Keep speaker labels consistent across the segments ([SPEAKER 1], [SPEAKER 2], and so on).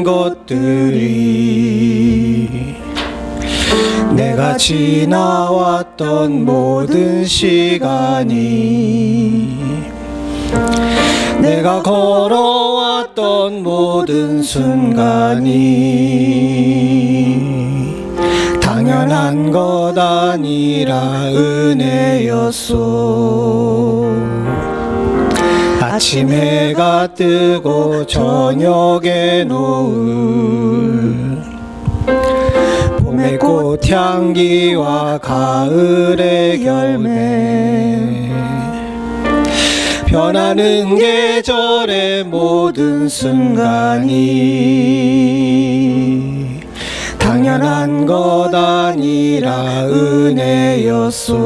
[SPEAKER 1] 모든 것들이 내가 지나왔던 모든 시간이 내가 걸어왔던 모든 순간이 당연한 것 아니라 은혜였소. 아침 해가 뜨고 저녁에 노을, 봄의 꽃향기와 가을의 열매, 변하는 계절의 모든 순간이 당연한 것 아니라 은혜였소.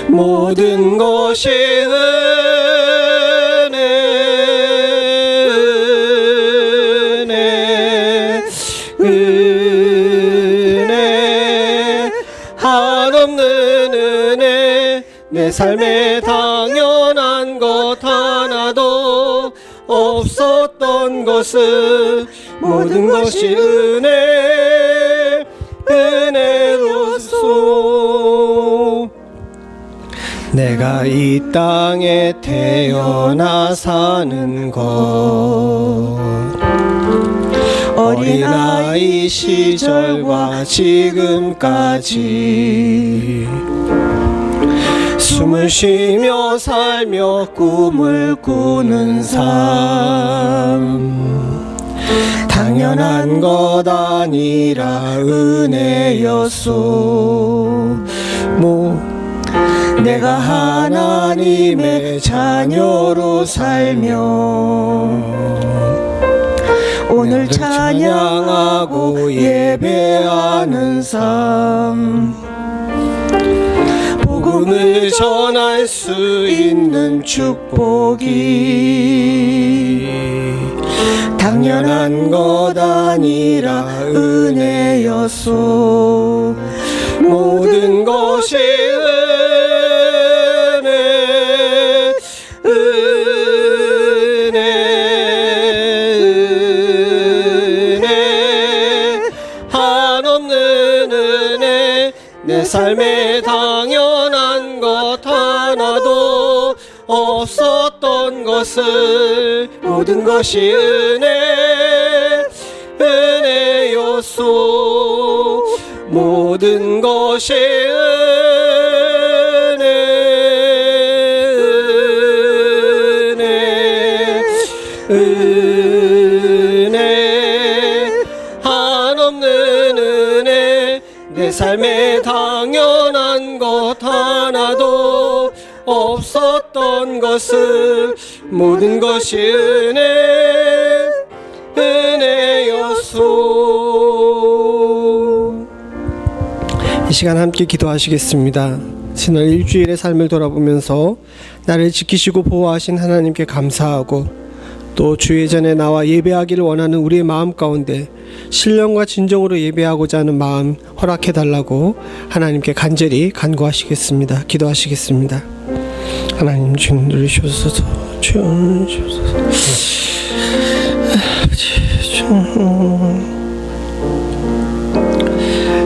[SPEAKER 1] 모든 것이 은혜, 한없는 은혜. 내 삶에 당연한 것 하나도 없었던 것은 모든 것이 은혜로소. 내가 이 땅에 태어나 사는 것, 어린아이 시절과 지금까지 숨을 쉬며 살며 꿈을 꾸는 삶, 당연한 것 아니라 은혜였소. 내가 하나님의 자녀로 살며 오늘 찬양하고 예배하는 삶, 복음을 전할 수 있는 축복이 당연한 것 아니라 은혜였소. 모든 것이 내 삶에 당연한 것 하나도 없었던 것을 모든 것이 은혜였소. 모든 것이 은혜, 한없는 은혜. 내 삶에 당연한 것 하나도 없었던 것을 모든 것이 은혜였소. 이 시간 함께 기도하시겠습니다. 지난 일주일의 삶을 돌아보면서 나를 지키시고 보호하신 하나님께 감사하고, 또 주의 전에 나와 예배하기를 원하는 우리의 마음 가운데 신령과 진정으로 예배하고자 하는 마음 허락해달라고 하나님께 간절히 간구하시겠습니다. 기도하시겠습니다. 하나님 주님 누리시옵소서. 주님 누리시옵소서.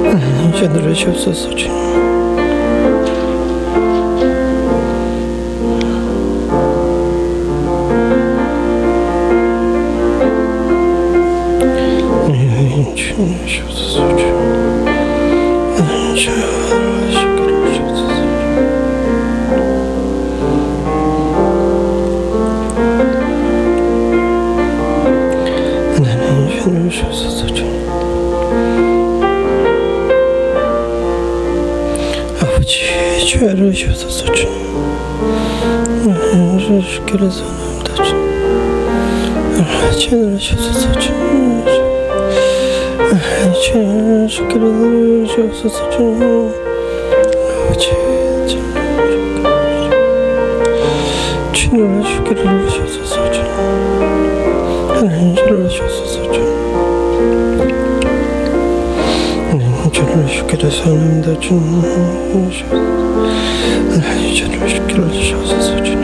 [SPEAKER 1] 하나님 주님 누리시옵소서. 주님 아버지 죄를 주셔서 주님 주께로 선합니다. 죄를 주셔서 주님 주께로 주셔서 주님 아버지 주님을 주께로 주셔서 주님 하나님 주를 주셔서 주님 주를 주께로 선합니다. 주님 하나님 주를 주께로 주셔서 주님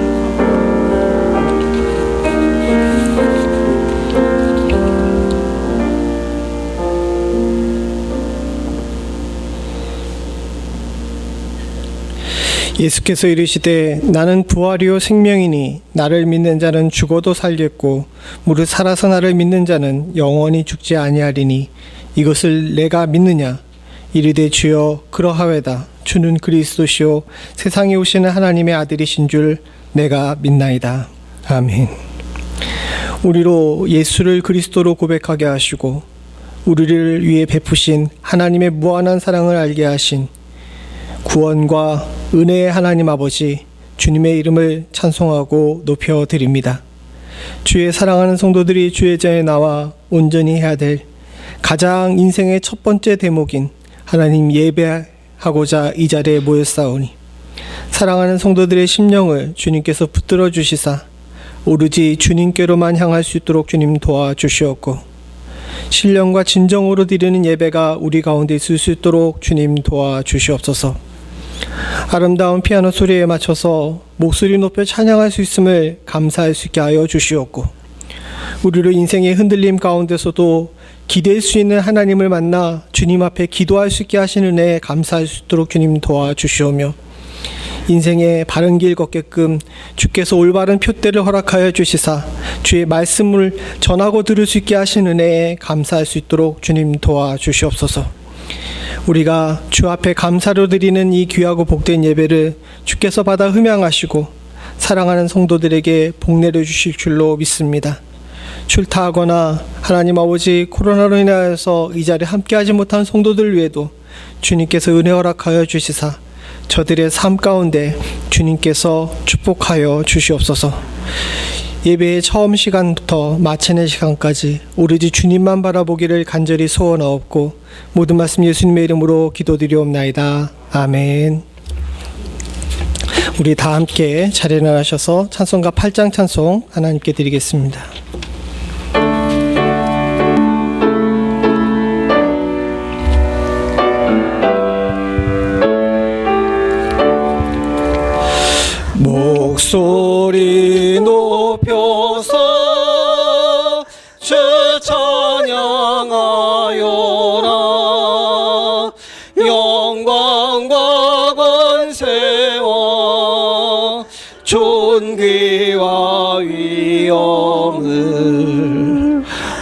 [SPEAKER 1] 예수께서 이르시되 나는 부활이요 생명이니 나를 믿는 자는 죽어도 살겠고 무릇 살아서 나를 믿는 자는 영원히 죽지 아니하리니 이것을 내가 믿느냐. 이르되 주여 그러하외다. 주는 그리스도시요 세상에 오시는 하나님의 아들이신 줄 내가 믿나이다. 아멘. 우리로 예수를 그리스도로 고백하게 하시고 우리를 위해 베푸신 하나님의 무한한 사랑을 알게 하신 구원과 은혜의 하나님 아버지 주님의 이름을 찬송하고 높여드립니다. 주의 사랑하는 성도들이 주의 전에 나와 온전히 해야 될 가장 인생의 첫 번째 대목인 하나님 예배하고자 이 자리에 모였사오니 사랑하는 성도들의 심령을 주님께서 붙들어 주시사 오로지 주님께로만 향할 수 있도록 주님 도와주시옵고 신령과 진정으로 드리는 예배가 우리 가운데 있을 수 있도록 주님 도와주시옵소서. 아름다운 피아노 소리에 맞춰서 목소리 높여 찬양할 수 있음을 감사할 수 있게 하여 주시옵고 우리로 인생의 흔들림 가운데서도 기댈 수 있는 하나님을 만나 주님 앞에 기도할 수 있게 하시는 은혜에 감사할 수 있도록 주님 도와주시오며 인생의 바른 길 걷게끔 주께서 올바른 표대를 허락하여 주시사 주의 말씀을 전하고 들을 수 있게 하시는 은혜에 감사할 수 있도록 주님 도와주시옵소서. 우리가 주 앞에 감사로 드리는 이 귀하고 복된 예배를 주께서 받아 흠양하시고 사랑하는 성도들에게 복 내려주실 줄로 믿습니다. 출타하거나 하나님 아버지 코로나로 인하여서 이 자리에 함께하지 못한 성도들 위에도 주님께서 은혜 허락하여 주시사 저들의 삶 가운데 주님께서 축복하여 주시옵소서. 예배의 처음 시간부터 마치는 시간까지 오로지 주님만 바라보기를 간절히 소원하옵고 모든 말씀 예수님의 이름으로 기도드리옵나이다. 아멘. 우리 다 함께 자리에 나가셔서 찬송가 8장 찬송 하나님께 드리겠습니다. 목소리 높여서 주 찬양하여라. 영광과 권세와 존귀와 위엄을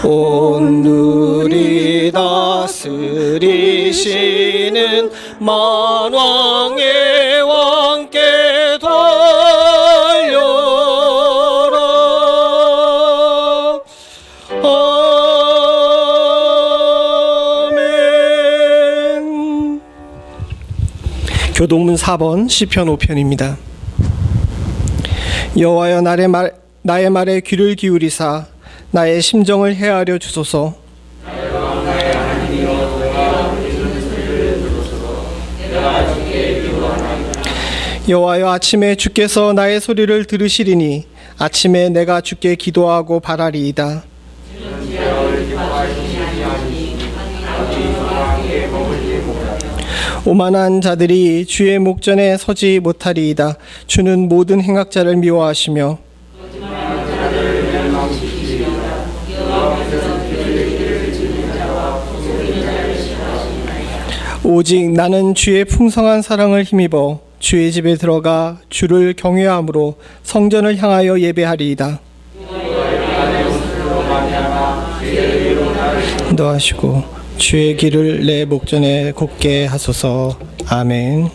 [SPEAKER 1] 온누리 다스리시는 만왕의 왕께 교동문 4번 시편 5편입니다. 여호와여 나의 말에 귀를 기울이사 나의 심정을 헤아려 주소서. 여호와여 아침에 주께서 나의 소리를 들으시리니 아침에 내가 주께 기도하고 바라리이다. 오만한 자들이 주의 목전에 서지 못하리이다. 주는 모든 행악자를 미워하시며 오직 나는 주의 풍성한 사랑을 힘입어 주의 집에 들어가 주를 경외함으로 성전을 향하여 예배하리이다. 인도하시고 주의 길을 내 목전에 곱게 하소서. 아멘.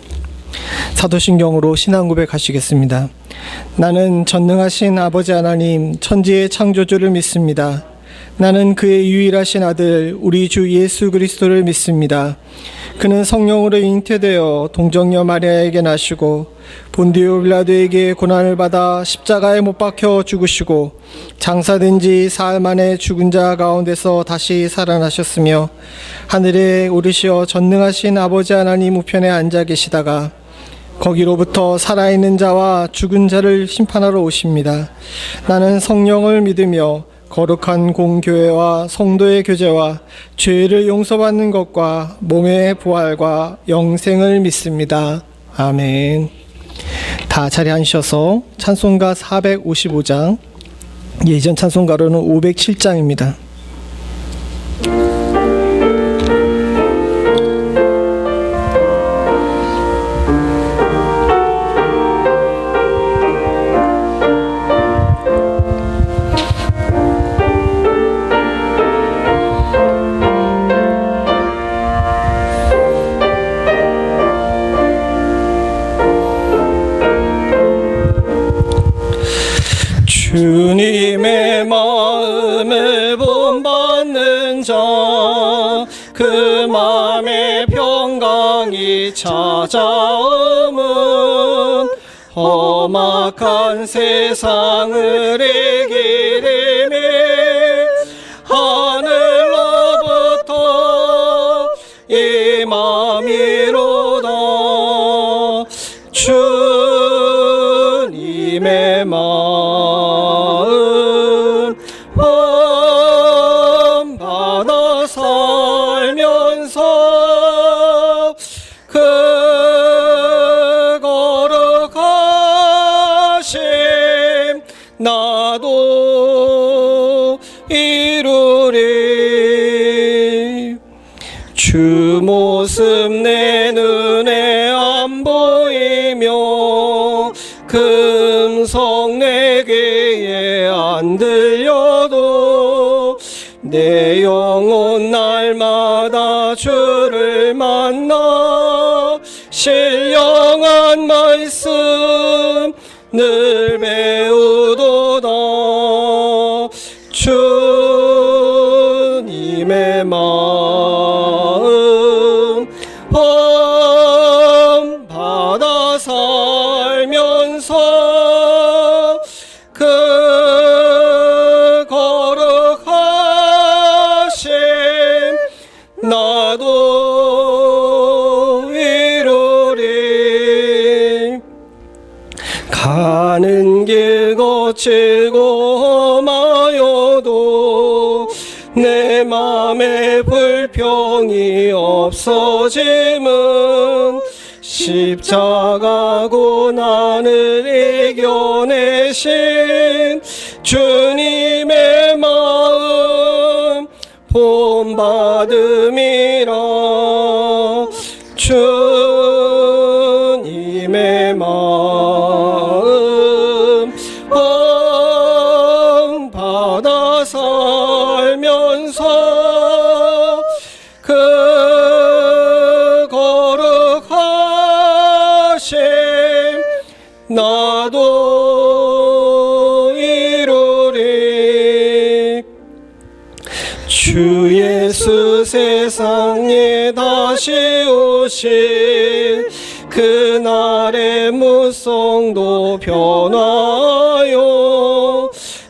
[SPEAKER 1] 사도신경으로 신앙 고백하시겠습니다. 나는 전능하신 아버지 하나님 천지의 창조주를 믿습니다. 나는 그의 유일하신 아들 우리 주 예수 그리스도를 믿습니다. 그는 성령으로 잉태되어 동정녀 마리아에게 나시고 본디오 빌라도에게 고난을 받아 십자가에 못 박혀 죽으시고 장사된 지 사흘 만에 죽은 자 가운데서 다시 살아나셨으며 하늘에 오르시어 전능하신 아버지 하나님 우편에 앉아 계시다가 거기로부터 살아있는 자와 죽은 자를 심판하러 오십니다. 나는 성령을 믿으며 거룩한 공교회와 성도의 교제와 죄를 용서받는 것과 몸의 부활과 영생을 믿습니다. 아멘. 다 자리 앉으셔서 찬송가 455장, 예전 찬송가로는 507장입니다. 자 그 맘에 평강이 찾아오면 험악한 세상을 이기리니 하늘로부터 임함이로다. 주님의 마음 받아 살면서 그 거룩하심 나도 이루리. 주 모습 내 눈에 안 보이며 금성 내 귀에 안 들려도 내 영혼 날마다 주를 만나 신령한 말씀 늘 배우도다. 주님의 마음 받아 살면서 그 거룩하심 나도 이루리. 가는 길 거칠고 험하여도 내 맘에 불평이 없어짐은 십자가 고난을 이겨내신 주님의 마음 본받음이라. 주님의 마음 받아 살면서 그 거룩하심 나도 이루리. 주 예수 세상에 다시 오실 그날의 무성도 변화요.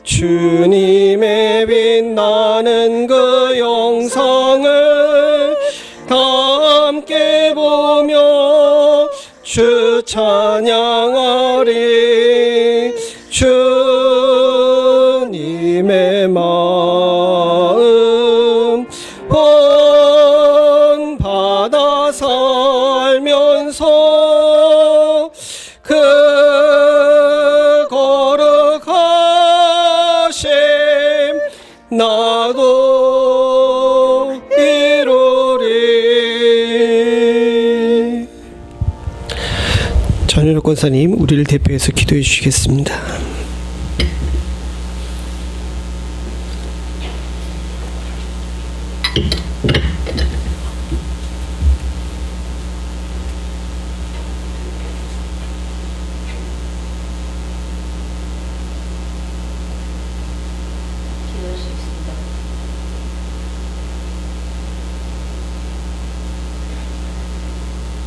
[SPEAKER 1] 주님의 빛나는 그 영상을 다 함께 보며 주 찬양하리. 주님의 마음 받아 살면서 그 거룩하심 나도 이루리. 전윤옥 권사님, 우리를 대표해서 기도해 주시겠습니다.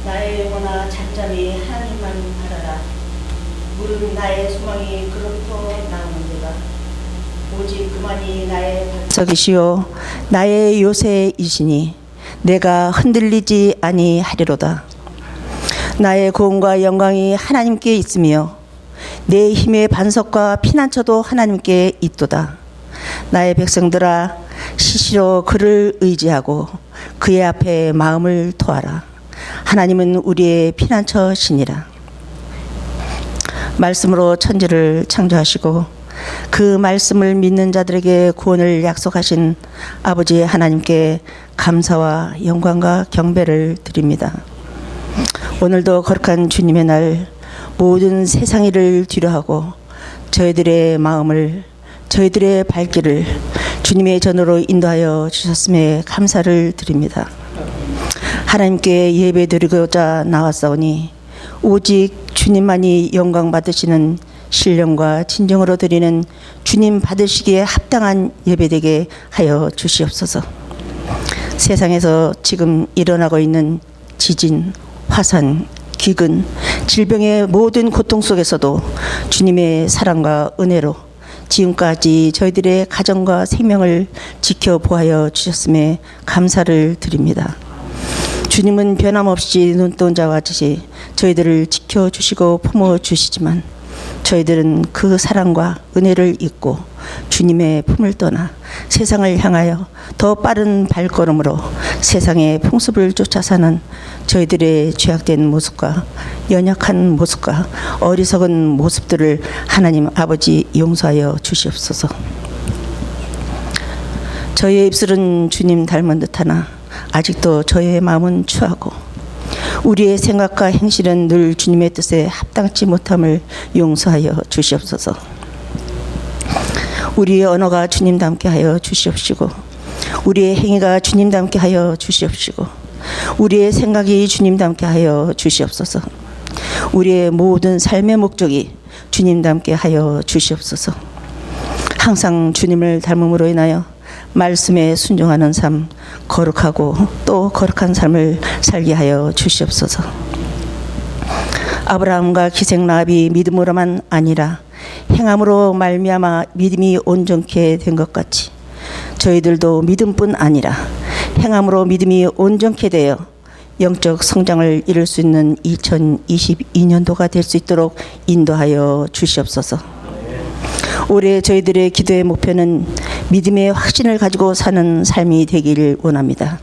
[SPEAKER 2] 나의 영혼아 잠잠히 하나님만 바라라. 물은 나의 소망이 그로부터 나오는도다. 오직 그만이 나의 반석이시요 나의 요새이시니 내가 흔들리지 아니하리로다. 나의 구원과 영광이 하나님께 있으며 내 힘의 반석과 피난처도 하나님께 있도다. 나의 백성들아 시시로 그를 의지하고 그의 앞에 마음을 토하라. 하나님은 우리의 피난처시니라. 말씀으로 천지를 창조하시고 그 말씀을 믿는 자들에게 구원을 약속하신 아버지 하나님께 감사와 영광과 경배를 드립니다. 오늘도 거룩한 주님의 날 모든 세상 일을 뒤로하고 저희들의 마음을, 저희들의 발길을 주님의 전으로 인도하여 주셨음에 감사를 드립니다. 하나님께 예배드리고자 나왔사오니 오직 주님만이 영광 받으시는 신령과 진정으로 드리는 주님 받으시기에 합당한 예배되게 하여 주시옵소서. 세상에서 지금 일어나고 있는 지진, 화산, 기근, 질병의 모든 고통 속에서도 주님의 사랑과 은혜로 지금까지 저희들의 가정과 생명을 지켜보아 주셨음에 감사를 드립니다. 주님은 변함없이 눈뜬 자와 같이 저희들을 지켜주시고 품어주시지만 저희들은 그 사랑과 은혜를 잊고 주님의 품을 떠나 세상을 향하여 더 빠른 발걸음으로 세상의 풍습을 쫓아 사는 저희들의 죄악된 모습과 연약한 모습과 어리석은 모습들을 하나님 아버지 용서하여 주시옵소서. 저희의 입술은 주님 닮은 듯하나 아직도 저희의 마음은 추하고 우리의 생각과 행실은 늘 주님의 뜻에 합당치 못함을 용서하여 주시옵소서. 우리의 언어가 주님답게 하여 주시옵시고 우리의 행위가 주님답게 하여 주시옵시고 우리의 생각이 주님답게 하여 주시옵소서. 우리의 모든 삶의 목적이 주님답게 하여 주시옵소서. 항상 주님을 닮음으로 인하여 말씀에 순종하는 삶, 거룩하고 또 거룩한 삶을 살게 하여 주시옵소서. 아브라함과 기생 라합이 믿음으로만 아니라 행함으로 말미암아 믿음이 온전케 된 것 같이 저희들도 믿음뿐 아니라 행함으로 믿음이 온전케 되어 영적 성장을 이룰 수 있는 2022년도가 될 수 있도록 인도하여 주시옵소서. 올해 저희들의 기도의 목표는 믿음의 확신을 가지고 사는 삶이 되기를 원합니다.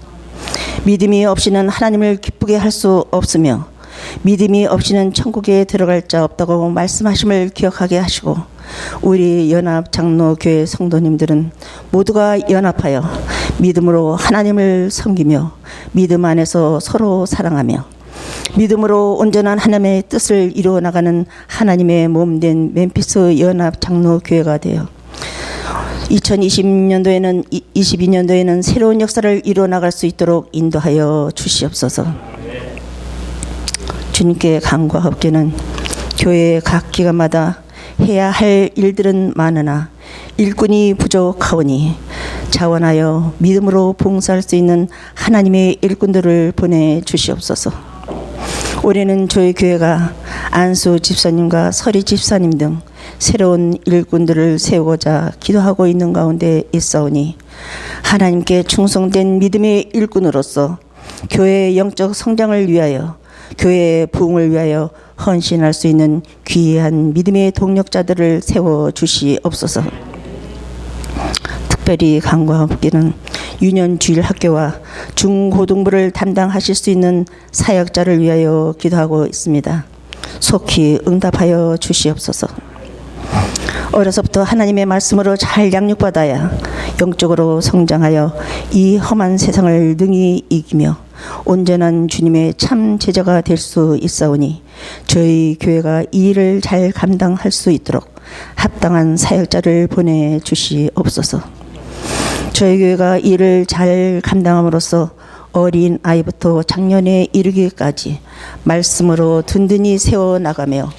[SPEAKER 2] 믿음이 없이는 하나님을 기쁘게 할 수 없으며 믿음이 없이는 천국에 들어갈 자 없다고 말씀하심을 기억하게 하시고 우리 연합장로교회 성도님들은 모두가 연합하여 믿음으로 하나님을 섬기며 믿음 안에서 서로 사랑하며 믿음으로 온전한 하나님의 뜻을 이루어 나가는 하나님의 몸된 멤피스 연합장로교회가 되어 2022년도에는 22년도에는 새로운 역사를 이루어 나갈 수 있도록 인도하여 주시옵소서. 주님께 간구하옵기는 교회 각 기관마다 해야 할 일들은 많으나 일꾼이 부족하오니 자원하여 믿음으로 봉사할 수 있는 하나님의 일꾼들을 보내주시옵소서. 올해는 저희 교회가 안수 집사님과 서리 집사님 등 새로운 일꾼들을 세우고자 기도하고 있는 가운데 있사오니 하나님께 충성된 믿음의 일꾼으로서 교회의 영적 성장을 위하여 교회의 부흥을 위하여 헌신할 수 있는 귀한 믿음의 동력자들을 세워주시옵소서. 특별히 간구하옵기는 유년주일 학교와 중고등부를 담당하실 수 있는 사역자를 위하여 기도하고 있습니다. 속히 응답하여 주시옵소서. 어려서부터 하나님의 말씀으로 잘 양육받아야 영적으로 성장하여 이 험한 세상을 능히 이기며 온전한 주님의 참 제자가 될 수 있사오니 저희 교회가 이 일을 잘 감당할 수 있도록 합당한 사역자를 보내주시옵소서. 저희 교회가 이 일을 잘 감당함으로써 어린 아이부터 장년에 이르기까지 말씀으로 든든히 세워나가며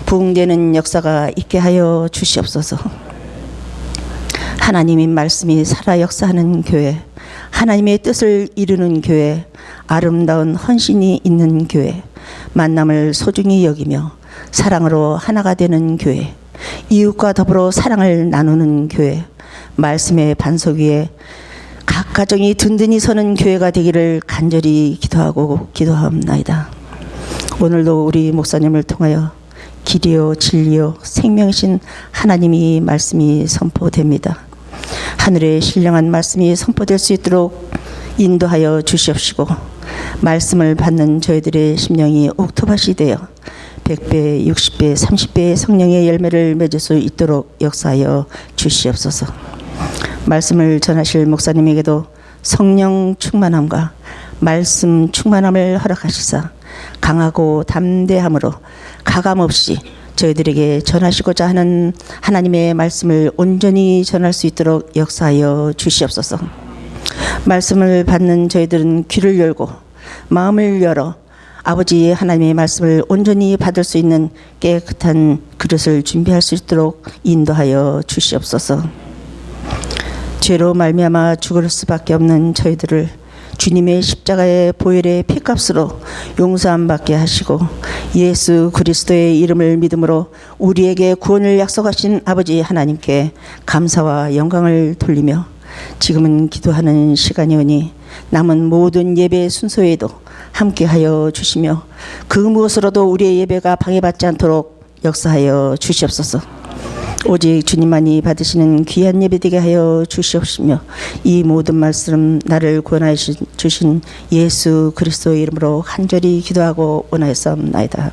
[SPEAKER 2] 부흥되는 역사가 있게 하여 주시옵소서. 하나님의 말씀이 살아 역사하는 교회, 하나님의 뜻을 이루는 교회, 아름다운 헌신이 있는 교회, 만남을 소중히 여기며 사랑으로 하나가 되는 교회, 이웃과 더불어 사랑을 나누는 교회, 말씀의 반석 위에 각 가정이 든든히 서는 교회가 되기를 간절히 기도하고 기도하옵나이다. 오늘도 우리 목사님을 통하여 길이요 진리요 생명이신 하나님이 말씀이 선포됩니다. 하늘의 신령한 말씀이 선포될 수 있도록 인도하여 주시옵시고 말씀을 받는 저희들의 심령이 옥토밭이 되어 100배, 60배, 30배의 성령의 열매를 맺을 수 있도록 역사하여 주시옵소서. 말씀을 전하실 목사님에게도 성령 충만함과 말씀 충만함을 허락하시사 강하고 담대함으로 가감없이 저희들에게 전하시고자 하는 하나님의 말씀을 온전히 전할 수 있도록 역사하여 주시옵소서. 말씀을 받는 저희들은 귀를 열고 마음을 열어 아버지 하나님의 말씀을 온전히 받을 수 있는 깨끗한 그릇을 준비할 수 있도록 인도하여 주시옵소서. 죄로 말미암아 죽을 수밖에 없는 저희들을 주님의 십자가의 보혈의 피값으로 용서함 받게 하시고 예수 그리스도의 이름을 믿음으로 우리에게 구원을 약속하신 아버지 하나님께 감사와 영광을 돌리며 지금은 기도하는 시간이오니 남은 모든 예배 순서에도 함께하여 주시며 그 무엇으로도 우리의 예배가 방해받지 않도록 역사하여 주시옵소서. 오직 주님만이 받으시는 귀한 예배 되게 하여 주시옵시며 이 모든 말씀 나를 구원하여 주신 예수 그리스도의 이름으로 간절히 기도하고 원하였사옵나이다.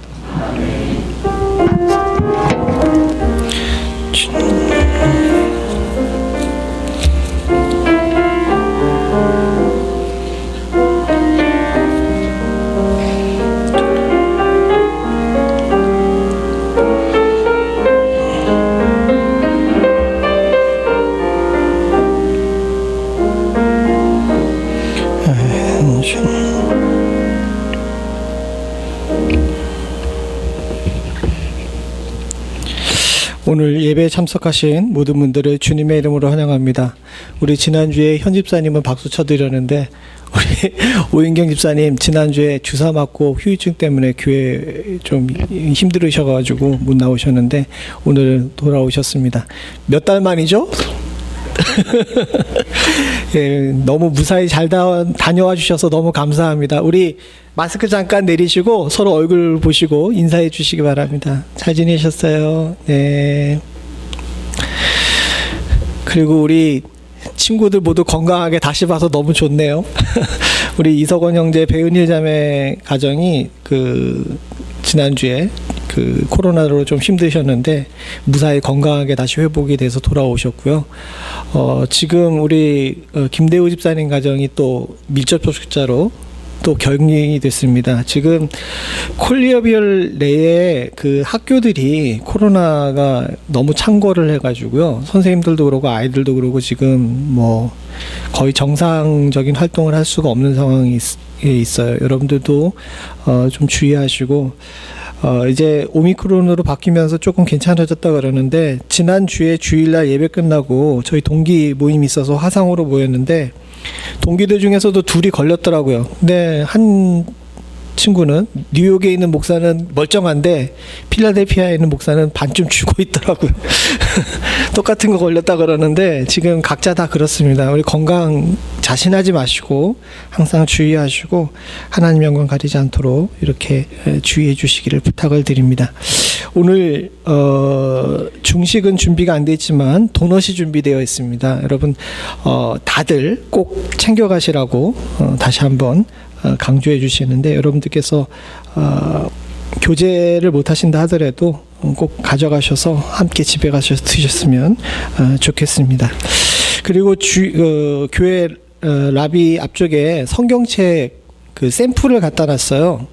[SPEAKER 1] 오늘 예배에 참석하신 모든 분들을 주님의 이름으로 환영합니다. 우리 지난주에 현 집사님은 박수 쳐드렸는데 우리 오인경 집사님 지난주에 주사 맞고 후유증 때문에 교회 좀 힘들으셔가지고 못 나오셨는데 오늘 돌아오셨습니다. 몇 달 만이죠? 예, 너무 무사히 잘 다녀와 주셔서 너무 감사합니다. 우리 마스크 잠깐 내리시고 서로 얼굴 보시고 인사해 주시기 바랍니다. 잘 지내셨어요? 네. 그리고 우리 친구들 모두 건강하게 다시 봐서 너무 좋네요. 우리 이석원 형제 배은일 자매 가정이 지난주에 코로나로 좀 힘드셨는데 무사히 건강하게 다시 회복이 돼서 돌아오셨고요. 지금 우리 김대우 집사님 가정이 또 밀접 접촉자로 또 격리이 됐습니다. 지금 콜리어비얼 내에 학교들이 코로나가 너무 창궐을 해가지고요. 선생님들도 그러고 아이들도 그러고 지금 뭐 거의 정상적인 활동을 할 수가 없는 상황이 있어요. 여러분들도 좀 주의하시고 이제 오미크론으로 바뀌면서 조금 괜찮아졌다 그러는데 지난주에 주일날 예배 끝나고 저희 동기 모임이 있어서 화상으로 모였는데 동기들 중에서도 둘이 걸렸더라고요. 근데 한 친구는 뉴욕에 있는 목사는 멀쩡한데 필라델피아에 있는 목사는 반쯤 죽어 있더라고요. 똑같은 거 걸렸다 그러는데 지금 각자 다 그렇습니다. 우리 건강 자신하지 마시고 항상 주의하시고 하나님 영광 가리지 않도록 이렇게 주의해 주시기를 부탁을 드립니다. 오늘 중식은 준비가 안 돼 있지만 도넛이 준비되어 있습니다. 여러분 다들 꼭 챙겨가시라고 다시 한번 강조해 주시는데 여러분들께서 교제를 못 하신다 하더라도 꼭 가져가셔서 함께 집에 가셔서 드셨으면 좋겠습니다. 그리고 교회 라비 앞쪽에 성경책 샘플을 갖다 놨어요.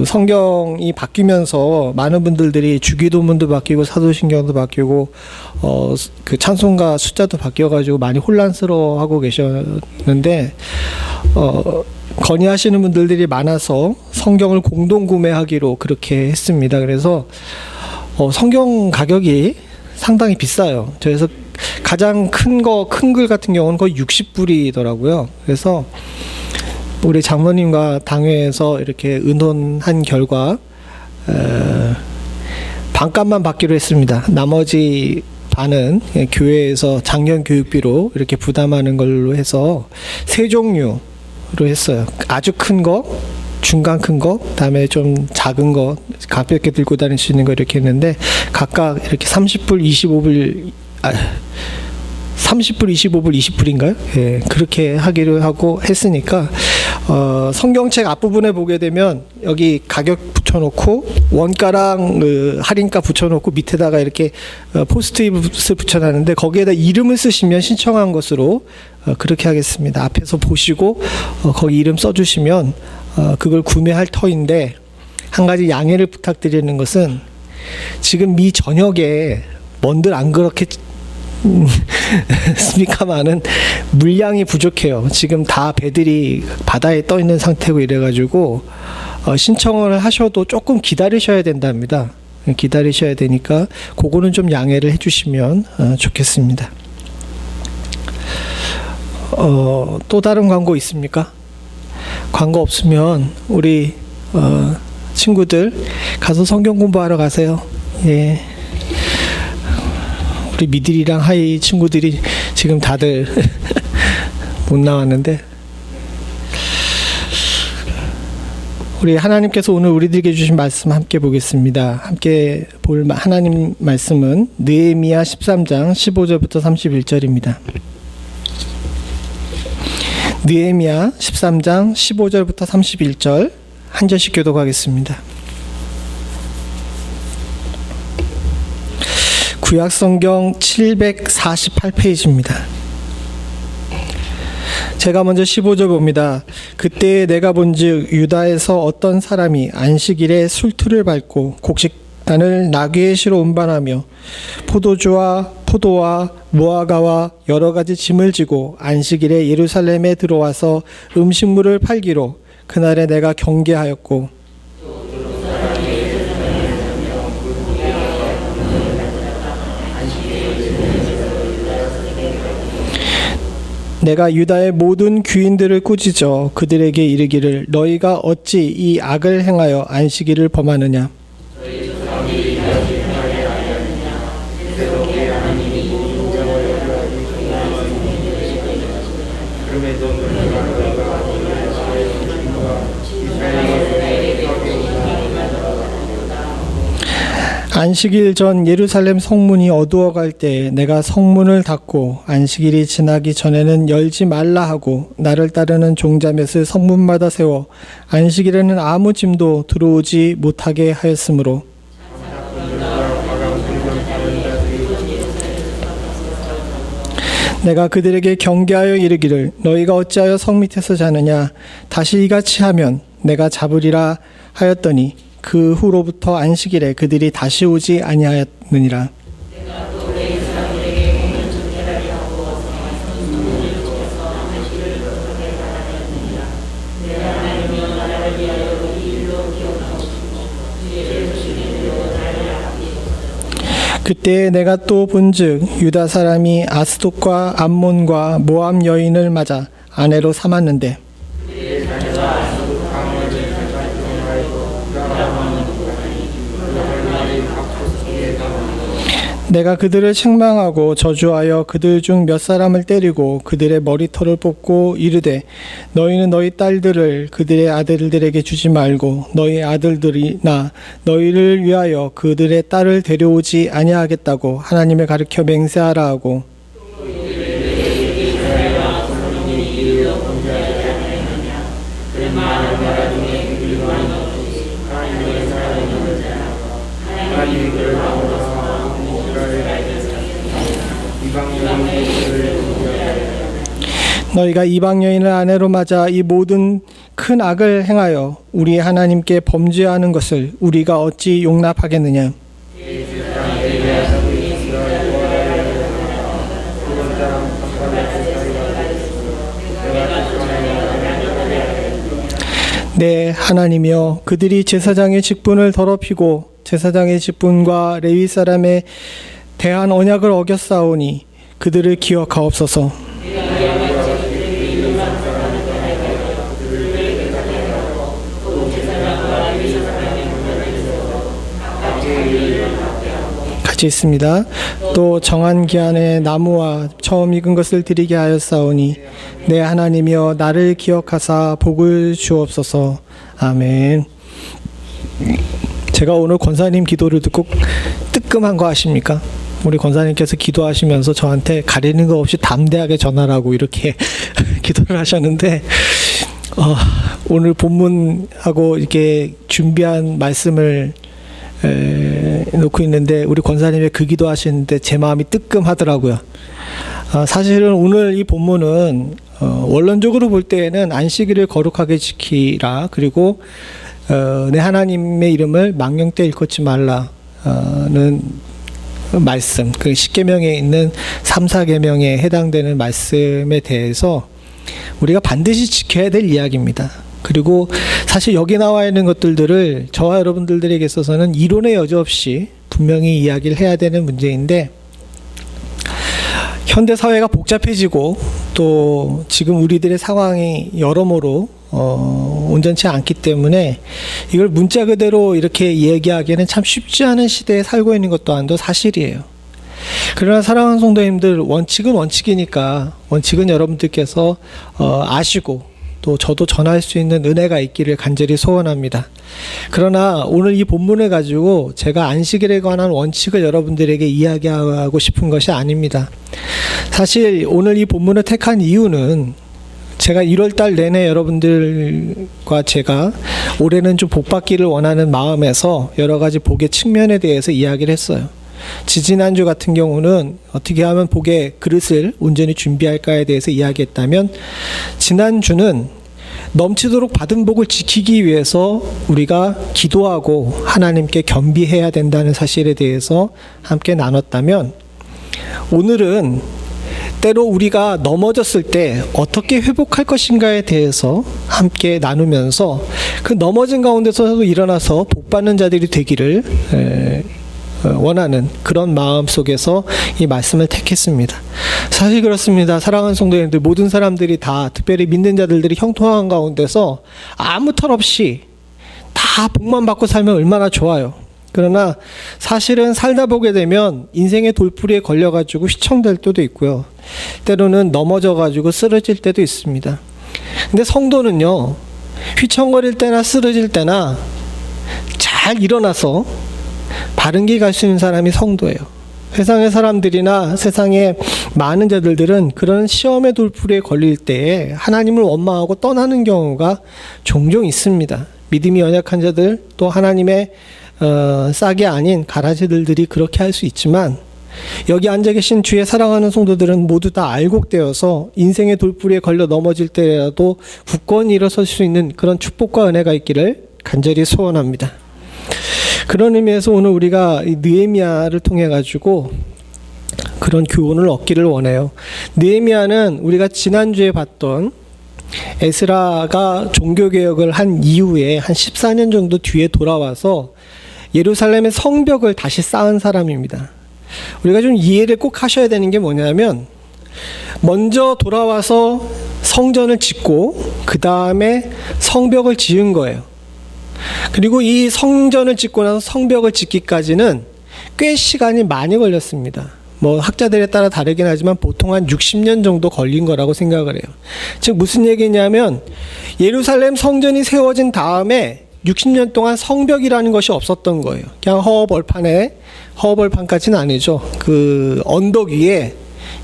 [SPEAKER 1] 성경이 바뀌면서 많은 분들이 주기도문도 바뀌고 사도신경도 바뀌고 찬송가 숫자도 바뀌어가지고 많이 혼란스러워하고 계셨는데 건의하시는 분들이 많아서 성경을 공동 구매하기로 그렇게 했습니다. 그래서 성경 가격이 상당히 비싸요. 그래서 가장 큰 글 같은 경우는 거의 60불이더라고요. 그래서 우리 장로님과 당회에서 이렇게 의논한 결과 반값만 받기로 했습니다. 나머지 반은 교회에서 작년 교육비로 이렇게 부담하는 걸로 해서 세 종류로 했어요. 아주 큰 거, 중간 큰 거, 그다음에 좀 작은 거, 가볍게 들고 다닐 수 있는 거 이렇게 했는데 각각 이렇게 30불, 25불, 20불인가요? 예, 그렇게 하기로 하고 했으니까 성경책 앞부분에 보게 되면 여기 가격 붙여놓고 원가랑 할인가 붙여놓고 밑에다가 이렇게 포스트잇을 붙여놨는데 거기에다 이름을 쓰시면 신청한 것으로 그렇게 하겠습니다. 앞에서 보시고 거기 이름 써주시면 그걸 구매할 터인데 한 가지 양해를 부탁드리는 것은 지금 미 전역에 뭔들 안 그렇게 스미카만은 물량이 부족해요. 지금 다 배들이 바다에 떠 있는 상태고 이래가지고 신청을 하셔도 조금 기다리셔야 된답니다. 기다리셔야 되니까 그거는 좀 양해를 해주시면 좋겠습니다. 또 다른 광고 있습니까? 광고 없으면 우리 친구들 가서 성경 공부하러 가세요. 예. 우리 미들이랑 하이 친구들이 지금 다들 못 나왔는데, 우리 하나님께서 오늘 우리들에게 주신 말씀 함께 보겠습니다. 함께 볼 하나님 말씀은 느헤미야 13장 15절부터 31절입니다. 느헤미야 13장 15절부터 31절 한 절씩 교독하겠습니다. 구약성경 748페이지입니다. 제가 먼저 15절 봅니다. 그때 내가 본즉 유다에서 어떤 사람이 안식일에 술틀을 밟고 곡식단을 나귀의 시로 운반하며 포도주와 포도와 무화과와 여러 가지 짐을 지고 안식일에 예루살렘에 들어와서 음식물을 팔기로 그날에 내가 경계하였고, 내가 유다의 모든 귀인들을 꾸짖어 그들에게 이르기를 너희가 어찌 이 악을 행하여 안식일을 범하느냐. 안식일 전 예루살렘 성문이 어두워갈 때 내가 성문을 닫고 안식일이 지나기 전에는 열지 말라 하고 나를 따르는 종자맷을 성문마다 세워 안식일에는 아무 짐도 들어오지 못하게 하였으므로 내가 그들에게 경계하여 이르기를 너희가 어찌하여 성 밑에서 자느냐. 다시 이같이 하면 내가 잡으리라 하였더니 그 후로부터 안식일에 그들이 다시 오지 아니하였느니라. 그때 내가 또 본즉 유다 사람이 아스돗과 암몬과 모압 여인을 맞아 아내로 삼았는데 내가 그들을 책망하고 저주하여 그들 중 몇 사람을 때리고 그들의 머리털을 뽑고 이르되 너희는 너희 딸들을 그들의 아들들에게 주지 말고 너희 아들들이나 너희를 위하여 그들의 딸을 데려오지 아니하겠다고 하나님을 가르쳐 맹세하라 하고 너희가 이방 여인을 아내로 맞아 이 모든 큰 악을 행하여 우리 하나님께 범죄하는 것을 우리가 어찌 용납하겠느냐. 네, 하나님이여 그들이 제사장의 직분을 더럽히고 제사장의 직분과 레위 사람에 대한 언약을 어겼사오니 그들을 기억하옵소서. 같이 있습니다. 또 정한 기한에 나무와 처음 익은 것을 드리게 하였사오니 내 하나님이여 나를 기억하사 복을 주옵소서. 아멘. 제가 오늘 권사님 기도를 듣고 뜨끔한 거 아십니까? 우리 권사님께서 기도하시면서 저한테 가리는 거 없이 담대하게 전하라고 이렇게 기도를 하셨는데 오늘 본문하고 이렇게 준비한 말씀을 놓고 있는데 우리 권사님의 그 기도하시는데 제 마음이 뜨끔하더라고요. 사실은 오늘 이 본문은 원론적으로 볼 때에는 안식일을 거룩하게 지키라, 그리고 내 하나님의 이름을 망령때 일컫지 말라는 말씀, 그 10계명에 있는 3, 4계명에 해당되는 말씀에 대해서 우리가 반드시 지켜야 될 이야기입니다. 그리고 사실 여기 나와 있는 것들을 저와 여러분들에게 있어서는 이론의 여지 없이 분명히 이야기를 해야 되는 문제인데, 현대 사회가 복잡해지고 또 지금 우리들의 상황이 여러모로 온전치 않기 때문에 이걸 문자 그대로 이렇게 이야기하기에는 참 쉽지 않은 시대에 살고 있는 것 또한도 사실이에요. 그러나 사랑하는 성도님들, 원칙은 원칙이니까 원칙은 여러분들께서 아시고 또 저도 전할 수 있는 은혜가 있기를 간절히 소원합니다. 그러나 오늘 이 본문을 가지고 제가 안식일에 관한 원칙을 여러분들에게 이야기하고 싶은 것이 아닙니다. 사실 오늘 이 본문을 택한 이유는 제가 1월달 내내 여러분들과 제가 올해는 좀 복받기를 원하는 마음에서 여러 가지 복의 측면에 대해서 이야기를 했어요. 지지난주 같은 경우는 어떻게 하면 복의 그릇을 온전히 준비할까에 대해서 이야기했다면, 지난주는 넘치도록 받은 복을 지키기 위해서 우리가 기도하고 하나님께 겸비해야 된다는 사실에 대해서 함께 나눴다면, 오늘은 때로 우리가 넘어졌을 때 어떻게 회복할 것인가에 대해서 함께 나누면서 그 넘어진 가운데서도 일어나서 복받는 자들이 되기를 원하는 그런 마음 속에서 이 말씀을 택했습니다. 사실 그렇습니다. 사랑하는 성도님들, 모든 사람들이 다, 특별히 믿는 자들이 형통한 가운데서 아무 털 없이 다 복만 받고 살면 얼마나 좋아요. 그러나 사실은 살다 보게 되면 인생의 돌부리에 걸려가지고 휘청될 때도 있고요, 때로는 넘어져가지고 쓰러질 때도 있습니다. 근데 성도는요, 휘청거릴 때나 쓰러질 때나 잘 일어나서 바른 길 갈 수 있는 사람이 성도예요. 세상의 사람들이나 세상의 많은 자들은 그런 시험의 돌부리에 걸릴 때에 하나님을 원망하고 떠나는 경우가 종종 있습니다. 믿음이 연약한 자들, 또 하나님의 싹이 아닌 가라지들이 그렇게 할 수 있지만, 여기 앉아 계신 주의 사랑하는 성도들은 모두 다 알곡되어서 인생의 돌부리에 걸려 넘어질 때라도 굳건히 일어설 수 있는 그런 축복과 은혜가 있기를 간절히 소원합니다. 그런 의미에서 오늘 우리가 이 느헤미야를 통해 가지고 그런 교훈을 얻기를 원해요. 느헤미야는 우리가 지난주에 봤던 에스라가 종교개혁을 한 이후에 한 14년 정도 뒤에 돌아와서 예루살렘의 성벽을 다시 쌓은 사람입니다. 우리가 좀 이해를 꼭 하셔야 되는 게 뭐냐면, 먼저 돌아와서 성전을 짓고 그 다음에 성벽을 지은 거예요. 그리고 이 성전을 짓고 나서 성벽을 짓기까지는 꽤 시간이 많이 걸렸습니다. 뭐 학자들에 따라 다르긴 하지만 보통 한 60년 정도 걸린 거라고 생각을 해요. 즉 무슨 얘기냐면, 예루살렘 성전이 세워진 다음에 60년 동안 성벽이라는 것이 없었던 거예요. 그냥 허허벌판까지는 아니죠. 그 언덕 위에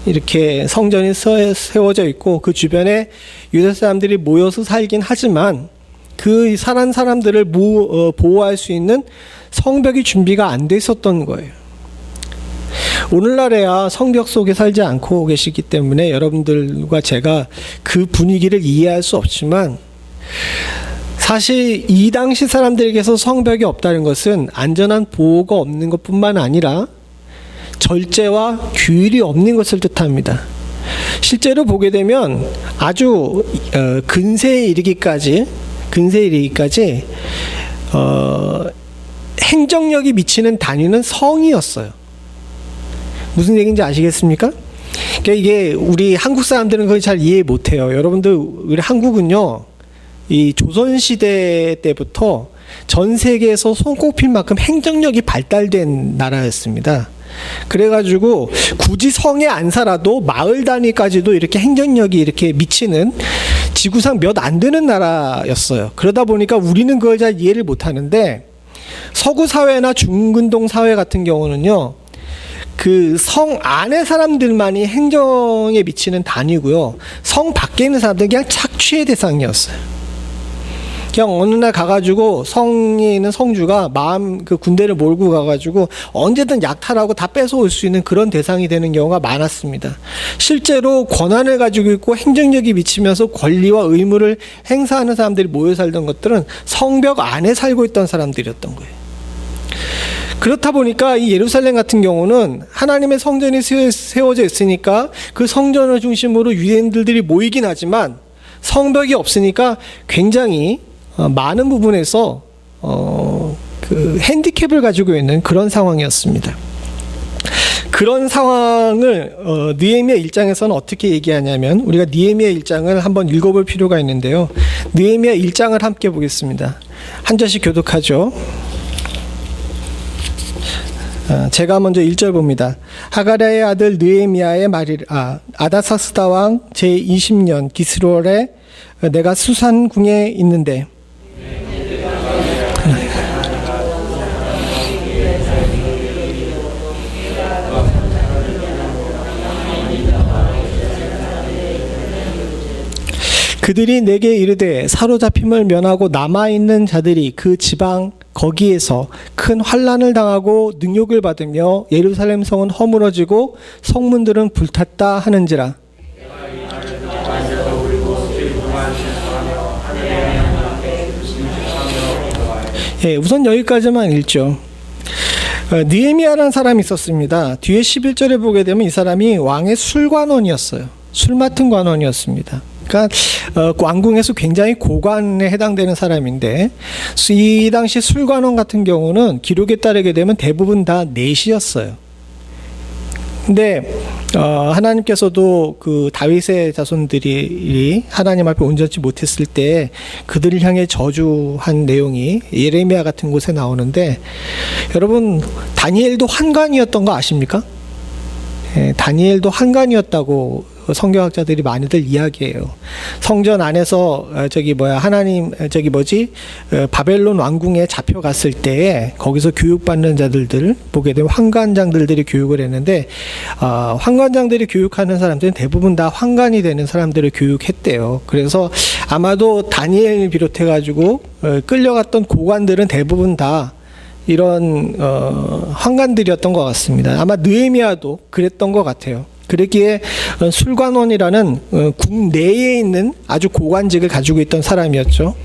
[SPEAKER 1] 이렇게 성전이 세워져 있고 그 주변에 유대 사람들이 모여서 살긴 하지만 그 살한 사람들을 보호할 수 있는 성벽이 준비가 안 돼 있었던 거예요. 오늘날에야 성벽 속에 살지 않고 계시기 때문에 여러분들과 제가 그 분위기를 이해할 수 없지만, 사실 이 당시 사람들에게서 성벽이 없다는 것은 안전한 보호가 없는 것뿐만 아니라 절제와 규율이 없는 것을 뜻합니다. 실제로 보게 되면 아주 근세에 이르기까지 행정력이 미치는 단위는 성이었어요. 무슨 얘기인지 아시겠습니까? 그러니까 이게 우리 한국 사람들은 그걸 잘 이해 못해요. 여러분들, 우리 한국은요, 이 조선시대 때부터 전 세계에서 손꼽힐 만큼 행정력이 발달된 나라였습니다. 그래가지고 굳이 성에 안 살아도 마을 단위까지도 이렇게 행정력이 이렇게 미치는 지구상 몇 안 되는 나라였어요. 그러다 보니까 우리는 그걸 잘 이해를 못하는데, 서구 사회나 중근동 사회 같은 경우는요, 그 성 안의 사람들만이 행정에 미치는 단위고요, 성 밖에 있는 사람들은 그냥 착취의 대상이었어요. 그냥 어느 날 가가지고 성에 있는 성주가 그 군대를 몰고 가가지고 언제든 약탈하고 다 뺏어올 수 있는 그런 대상이 되는 경우가 많았습니다. 실제로 권한을 가지고 있고 행정력이 미치면서 권리와 의무를 행사하는 사람들이 모여 살던 것들은 성벽 안에 살고 있던 사람들이었던 거예요. 그렇다 보니까 이 예루살렘 같은 경우는 하나님의 성전이 세워져 있으니까 그 성전을 중심으로 유대인들이 모이긴 하지만 성벽이 없으니까 굉장히 많은 부분에서 그 핸디캡을 가지고 있는 그런 상황이었습니다. 그런 상황을 느헤미야 1장에서는 어떻게 얘기하냐면, 우리가 느헤미야 1장을 한번 읽어볼 필요가 있는데요. 느헤미야 1장을 함께 보겠습니다. 한 절씩 교독하죠. 제가 먼저 1절 봅니다. 하가랴의 아들 느헤미야의 말이라. 아다사스다 왕 제20년 기스롤에 내가 수산궁에 있는데, 그들이 내게 이르되 사로잡힘을 면하고 남아있는 자들이 그 지방 거기에서 큰 환난을 당하고 능욕을 받으며 예루살렘 성은 허물어지고 성문들은 불탔다 하는지라. 예, 우선 여기까지만 읽죠. 느헤미야라는 사람이 있었습니다. 뒤에 11절에 보게 되면 이 사람이 왕의 술관원이었어요. 술 맡은 관원이었습니다. 그러니까 왕궁에서 굉장히 고관에 해당되는 사람인데, 이 당시 술관원 같은 경우는 기록에 따르게 되면 대부분 다 내시였어요. 근데 하나님께서도 그 다윗의 자손들이 하나님 앞에 온전치 못했을 때 그들을 향해 저주한 내용이 예레미야 같은 곳에 나오는데, 여러분 다니엘도 환관이었던 거 아십니까? 예, 다니엘도 환관이었다고 성경학자들이 많이들 이야기해요. 성전 안에서 바벨론 왕궁에 잡혀갔을 때에 거기서 교육받는 자들을 보게 되면 환관장들이 교육을 했는데, 환관장들이 교육하는 사람들은 대부분 다 환관이 되는 사람들을 교육했대요. 그래서 아마도 다니엘 비롯해가지고 끌려갔던 고관들은 대부분 다 이런 환관들이었던 것 같습니다. 아마 느헤미야도 그랬던 것 같아요. 그러기에 술관원이라는 국내에 있는 아주 고관직을 가지고 있던 사람이었죠.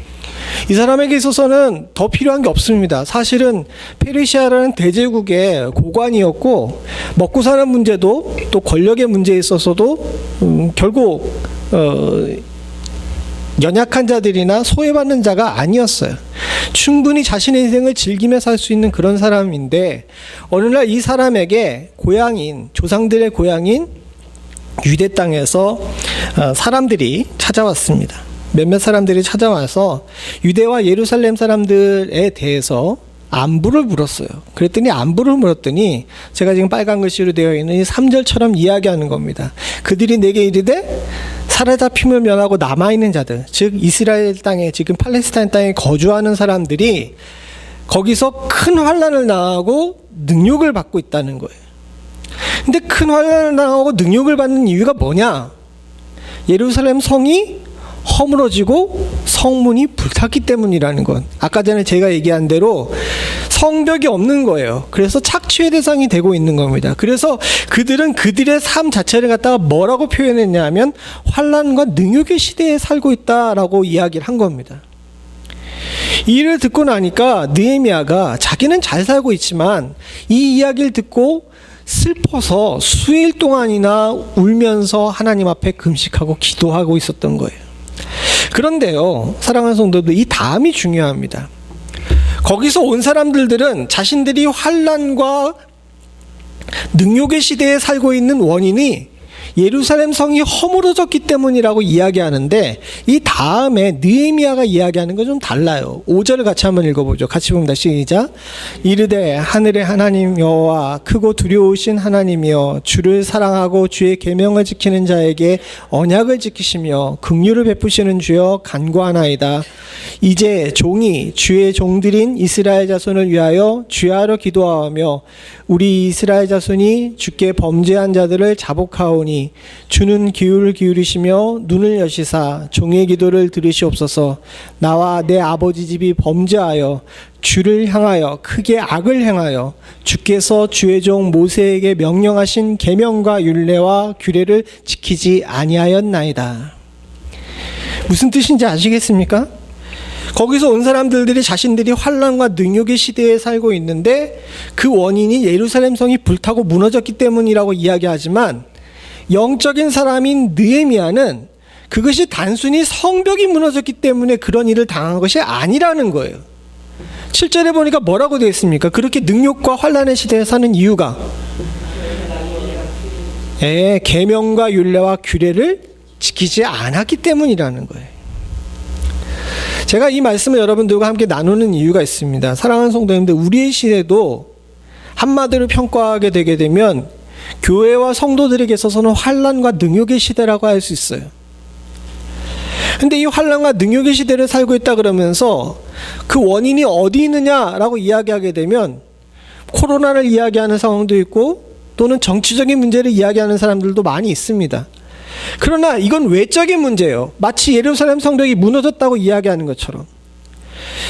[SPEAKER 1] 이 사람에게 있어서는 더 필요한 게 없습니다. 사실은 페르시아라는 대제국의 고관이었고, 먹고 사는 문제도 또 권력의 문제에 있어서도 결국 연약한 자들이나 소외받는 자가 아니었어요. 충분히 자신의 인생을 즐기며 살 수 있는 그런 사람인데, 어느 날 이 사람에게 조상들의 고향인 유대 땅에서 사람들이 찾아왔습니다. 몇몇 사람들이 찾아와서 유대와 예루살렘 사람들에 대해서 안부를 물었어요. 안부를 물었더니 제가 지금 빨간 글씨로 되어 있는 이 3절처럼 이야기하는 겁니다. 그들이 내게 이르되 사로잡힘을 면하고 남아있는 자들, 즉 이스라엘 땅에, 지금 팔레스타인 땅에 거주하는 사람들이 거기서 큰 환난을 당하고 능욕을 받고 있다는 거예요. 근데 큰 환난을 당하고 능욕을 받는 이유가 뭐냐? 예루살렘 성이 허물어지고 성문이 불탔기 때문이라는 건, 아까 전에 제가 얘기한 대로 성벽이 없는 거예요. 그래서 착취의 대상이 되고 있는 겁니다. 그래서 그들은 그들의 삶 자체를 갖다가 뭐라고 표현했냐 하면 환난과 능욕의 시대에 살고 있다라고 이야기를 한 겁니다. 이 일을 듣고 나니까 느헤미야가 자기는 잘 살고 있지만 이 이야기를 듣고 슬퍼서 수일 동안이나 울면서 하나님 앞에 금식하고 기도하고 있었던 거예요. 그런데요, 사랑하는 성도들, 이 다음이 중요합니다. 거기서 온 사람들은 자신들이 환난과 능욕의 시대에 살고 있는 원인이 예루살렘 성이 허물어졌기 때문이라고 이야기하는데, 이 다음에 느헤미야가 이야기하는 건 좀 달라요. 5절을 같이 한번 읽어보죠. 같이 봅니다. 시작. 이르되 하늘의 하나님 여호와 크고 두려우신 하나님이여, 주를 사랑하고 주의 계명을 지키는 자에게 언약을 지키시며 긍휼을 베푸시는 주여 간구하나이다. 이제 종이 주의 종들인 이스라엘 자손을 위하여 주야로 기도하며 우리 이스라엘 자손이 주께 범죄한 자들을 자복하오니 주는 귀를 기울이시며 눈을 여시사 종의 기도를 들으시옵소서. 나와 내 아버지 집이 범죄하여 주를 향하여 크게 악을 행하여 주께서 주의 종 모세에게 명령하신 계명과 율례와 규례를 지키지 아니하였나이다. 무슨 뜻인지 아시겠습니까? 거기서 온 사람들이 자신들이 환난과 능욕의 시대에 살고 있는데 그 원인이 예루살렘 성이 불타고 무너졌기 때문이라고 이야기하지만, 영적인 사람인 느헤미야는 그것이 단순히 성벽이 무너졌기 때문에 그런 일을 당한 것이 아니라는 거예요. 7절에 보니까 뭐라고 되어 있습니까? 그렇게 능욕과 환난의 시대에 사는 이유가 계명과 율례와 규례를 지키지 않았기 때문이라는 거예요. 제가 이 말씀을 여러분들과 함께 나누는 이유가 있습니다. 사랑하는 성도님들, 우리의 시대도 한마디로 평가하게 되게 되면 교회와 성도들에게 있어서는 환난과 능욕의 시대라고 할 수 있어요. 근데 이 환난과 능욕의 시대를 살고 있다 그러면서 그 원인이 어디 있느냐라고 이야기하게 되면 코로나를 이야기하는 상황도 있고 또는 정치적인 문제를 이야기하는 사람들도 많이 있습니다. 그러나 이건 외적인 문제예요. 마치 예루살렘 성벽이 무너졌다고 이야기하는 것처럼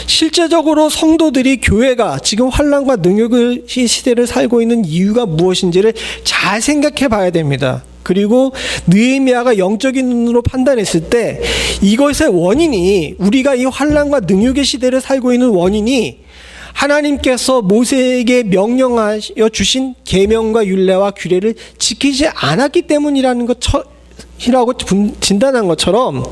[SPEAKER 1] 실제적으로 성도들이 교회가 지금 환난과 능욕의 시대를 살고 있는 이유가 무엇인지를 잘 생각해 봐야 됩니다. 그리고 느헤미야가 영적인 눈으로 판단했을 때 이것의 원인이, 우리가 이 환난과 능욕의 시대를 살고 있는 원인이 하나님께서 모세에게 명령하여 주신 계명과 율례와 규례를 지키지 않았기 때문이라는 것이라고 진단한 것처럼,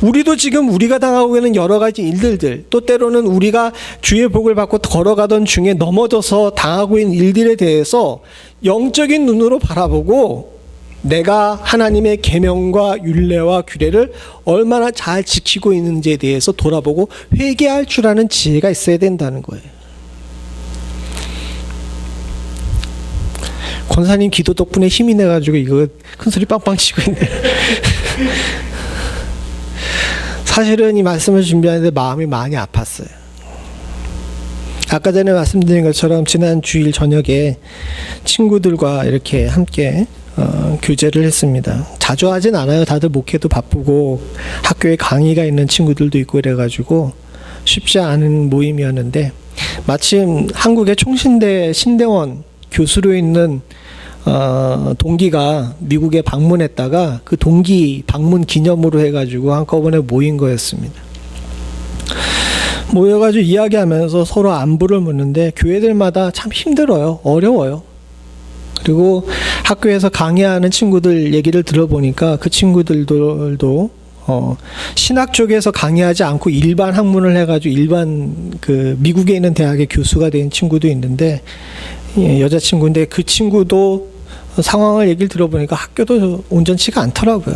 [SPEAKER 1] 우리도 지금 우리가 당하고 있는 여러 가지 일들들, 또 때로는 우리가 주의 복을 받고 걸어가던 중에 넘어져서 당하고 있는 일들에 대해서 영적인 눈으로 바라보고 내가 하나님의 계명과 율례와 규례를 얼마나 잘 지키고 있는지에 대해서 돌아보고 회개할 줄 아는 지혜가 있어야 된다는 거예요. 권사님 기도 덕분에 힘이 내가지고 이거 큰소리 빵빵 치고 있네요. 사실은 이 말씀을 준비하는데 마음이 많이 아팠어요. 아까 전에 말씀드린 것처럼 지난 주일 저녁에 친구들과 이렇게 함께 교제를 했습니다. 자주 하진 않아요. 다들 목회도 바쁘고 학교에 강의가 있는 친구들도 있고 이래가지고 쉽지 않은 모임이었는데, 마침 한국의 총신대 신대원 교수로 있는 동기가 미국에 방문했다가 그 동기 방문 기념으로 해가지고 한꺼번에 모인 거였습니다. 모여가지고 이야기하면서 서로 안부를 묻는데 교회들마다 참 힘들어요. 어려워요. 그리고 학교에서 강의하는 친구들 얘기를 들어보니까 그 친구들도 신학 쪽에서 강의하지 않고 일반 학문을 해가지고 일반 그 미국에 있는 대학의 교수가 된 친구도 있는데, 여자친구인데 그 친구도 상황을 얘기를 들어보니까 학교도 온전치가 않더라고요.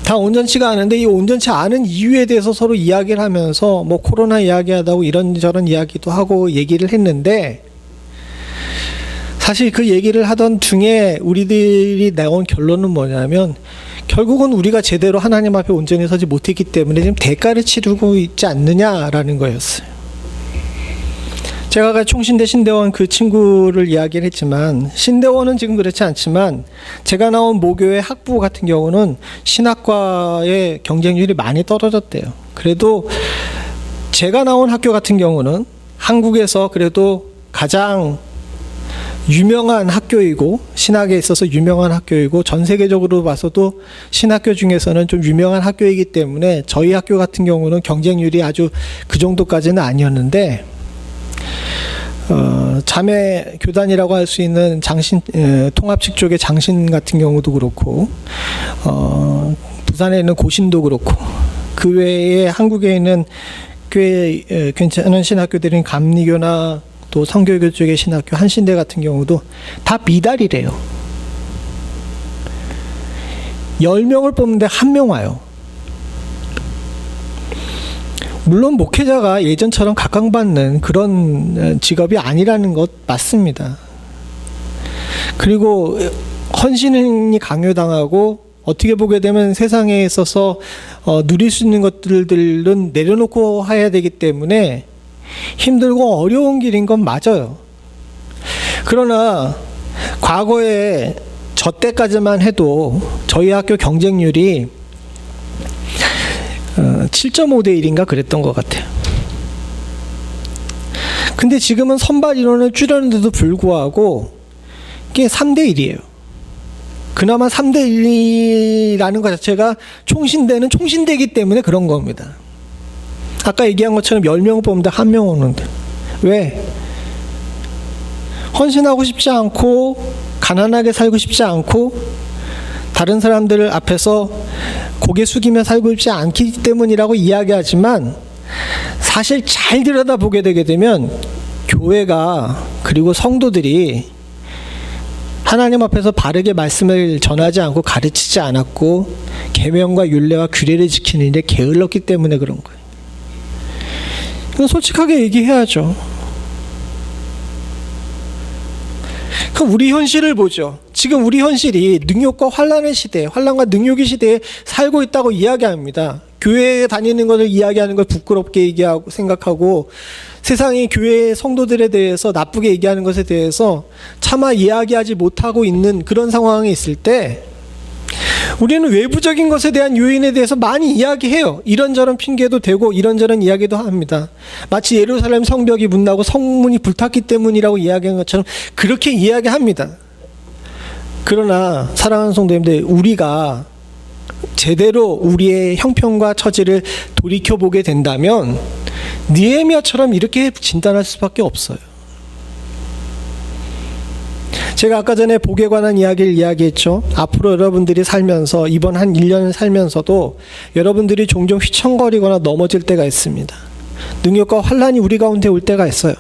[SPEAKER 1] 다 온전치가 않은데 이 온전치 않은 이유에 대해서 서로 이야기를 하면서 뭐 코로나 이야기하다고 이런저런 이야기도 하고 얘기를 했는데, 사실 그 얘기를 하던 중에 우리들이 나온 결론은 뭐냐면, 결국은 우리가 제대로 하나님 앞에 온전히 서지 못했기 때문에 지금 대가를 치르고 있지 않느냐라는 거였어요. 제가 총신대 신대원 그 친구를 이야기를 했지만, 신대원은 지금 그렇지 않지만 제가 나온 모교의 학부 같은 경우는 신학과의 경쟁률이 많이 떨어졌대요. 그래도 제가 나온 학교 같은 경우는 한국에서 그래도 가장 유명한 학교이고 신학에 있어서 유명한 학교이고 전 세계적으로 봐서도 신학교 중에서는 좀 유명한 학교이기 때문에 저희 학교 같은 경우는 경쟁률이 아주 그 정도까지는 아니었는데, 자매 교단이라고 할 수 있는 장신 통합식 쪽의 장신 같은 경우도 그렇고, 부산에 있는 고신도 그렇고, 그 외에 한국에 있는 꽤 괜찮은 신학교들인 감리교나 또 성교교 쪽의 신학교 한신대 같은 경우도 다 미달이래요. 10명을 뽑는데 1명 와요. 물론 목회자가 예전처럼 각광받는 그런 직업이 아니라는 것 맞습니다. 그리고 헌신이 강요당하고 어떻게 보게 되면 세상에 있어서 누릴 수 있는 것들은 내려놓고 해야 되기 때문에 힘들고 어려운 길인 건 맞아요. 그러나 과거에 저 때까지만 해도 저희 학교 경쟁률이 7.5대 1인가 그랬던 것 같아요. 근데 지금은 선발 인원을 줄였는데도 불구하고 이게 3대 1이에요. 그나마 3대 1이라는 것 자체가 총신대는 총신대이기 때문에 그런 겁니다. 아까 얘기한 것처럼 10명을 뽑는데 1명 오는데 왜? 헌신하고 싶지 않고 가난하게 살고 싶지 않고 다른 사람들 앞에서 고개 숙이며 살고 싶지 않기 때문이라고 이야기하지만, 사실 잘 들여다보게 되게 되면 교회가 그리고 성도들이 하나님 앞에서 바르게 말씀을 전하지 않고 가르치지 않았고 계명과 율례와 규례를 지키는 일에 게을렀기 때문에 그런 거예요. 이건 솔직하게 얘기해야죠. 그럼 우리 현실을 보죠. 지금 우리 현실이 능욕과 환난의 시대, 환난과 능욕의 시대에 살고 있다고 이야기합니다. 교회에 다니는 것을 이야기하는 걸 부끄럽게 얘기하고 생각하고 세상이 교회 성도들에 대해서 나쁘게 얘기하는 것에 대해서 차마 이야기하지 못하고 있는 그런 상황에 있을 때 우리는 외부적인 것에 대한 요인에 대해서 많이 이야기해요. 이런저런 핑계도 대고 이런저런 이야기도 합니다. 마치 예루살렘 성벽이 묻나고 성문이 불탔기 때문이라고 이야기한 것처럼 그렇게 이야기합니다. 그러나 사랑하는 성도님들, 우리가 제대로 우리의 형편과 처지를 돌이켜보게 된다면 느헤미야처럼 이렇게 진단할 수밖에 없어요. 제가 아까 전에 복에 관한 이야기를 이야기했죠. 앞으로 여러분들이 살면서 이번 한 1년을 살면서도 여러분들이 종종 휘청거리거나 넘어질 때가 있습니다. 능력과 환난이 우리 가운데 올 때가 있어요.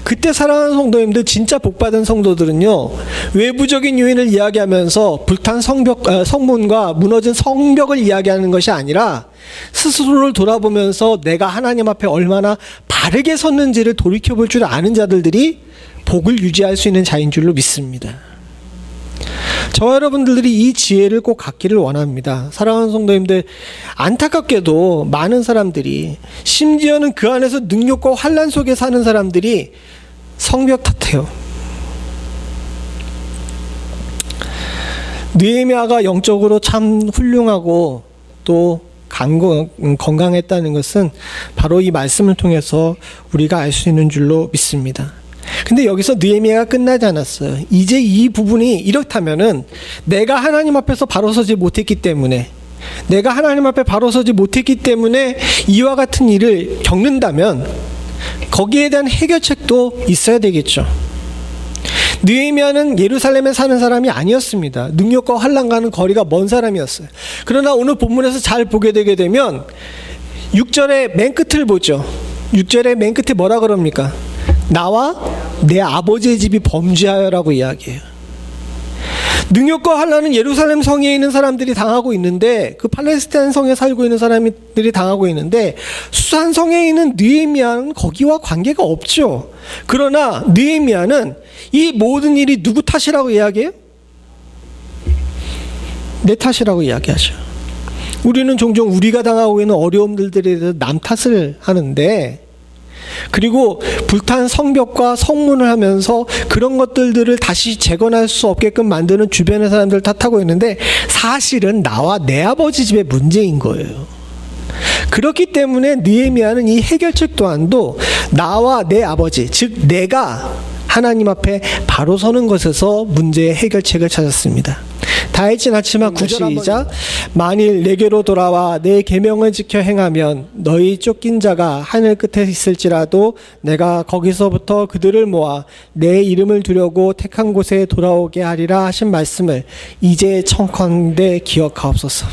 [SPEAKER 1] 그때 사랑하는 성도님들, 진짜 복받은 성도들은요, 외부적인 요인을 이야기하면서 불탄 성문과 무너진 성벽을 이야기하는 것이 아니라 스스로를 돌아보면서 내가 하나님 앞에 얼마나 바르게 섰는지를 돌이켜볼 줄 아는 자들이 복을 유지할 수 있는 자인 줄로 믿습니다. 저와 여러분들이 이 지혜를 꼭 갖기를 원합니다. 사랑하는 성도님들, 안타깝게도 많은 사람들이, 심지어는 그 안에서 능력과 환난 속에 사는 사람들이 성벽 탓해요. 느헤미야가 영적으로 참 훌륭하고 또 건강했다는 것은 바로 이 말씀을 통해서 우리가 알 수 있는 줄로 믿습니다. 근데 여기서 느헤미야가 끝나지 않았어요. 이제 이 부분이 이렇다면은 내가 하나님 앞에서 바로 서지 못했기 때문에 이와 같은 일을 겪는다면 거기에 대한 해결책도 있어야 되겠죠. 느헤미야는 예루살렘에 사는 사람이 아니었습니다. 능력과 환난과는 거리가 먼 사람이었어요. 그러나 오늘 본문에서 잘 보게 되게 되면 6절의 맨 끝을 보죠. 6절의 맨 끝에 뭐라 그럽니까? 나와 내 아버지의 집이 범죄하여라고 이야기해요. 능력과 환난은 예루살렘 성에 있는 사람들이 당하고 있는데, 그 팔레스타인 성에 살고 있는 사람들이 당하고 있는데, 수산 성에 있는 느헤미야는 거기와 관계가 없죠. 그러나 느헤미야는 이 모든 일이 누구 탓이라고 이야기해요? 내 탓이라고 이야기하죠. 우리는 종종 우리가 당하고 있는 어려움들에 대해서 남 탓을 하는데, 그리고 불탄 성벽과 성문을 하면서 그런 것들을 다시 재건할 수 없게끔 만드는 주변의 사람들을 탓하고 있는데, 사실은 나와 내 아버지 집의 문제인 거예요. 그렇기 때문에 느헤미야는 이 해결책 또한도 나와 내 아버지, 즉 내가 하나님 앞에 바로 서는 것에서 문제의 해결책을 찾았습니다. 다 읽진 않지만 9절 시작. 만일 내게로 돌아와 내 계명을 지켜 행하면 너희 쫓긴 자가 하늘 끝에 있을지라도 내가 거기서부터 그들을 모아 내 이름을 두려고 택한 곳에 돌아오게 하리라 하신 말씀을 이제 청컨대 기억하옵소서.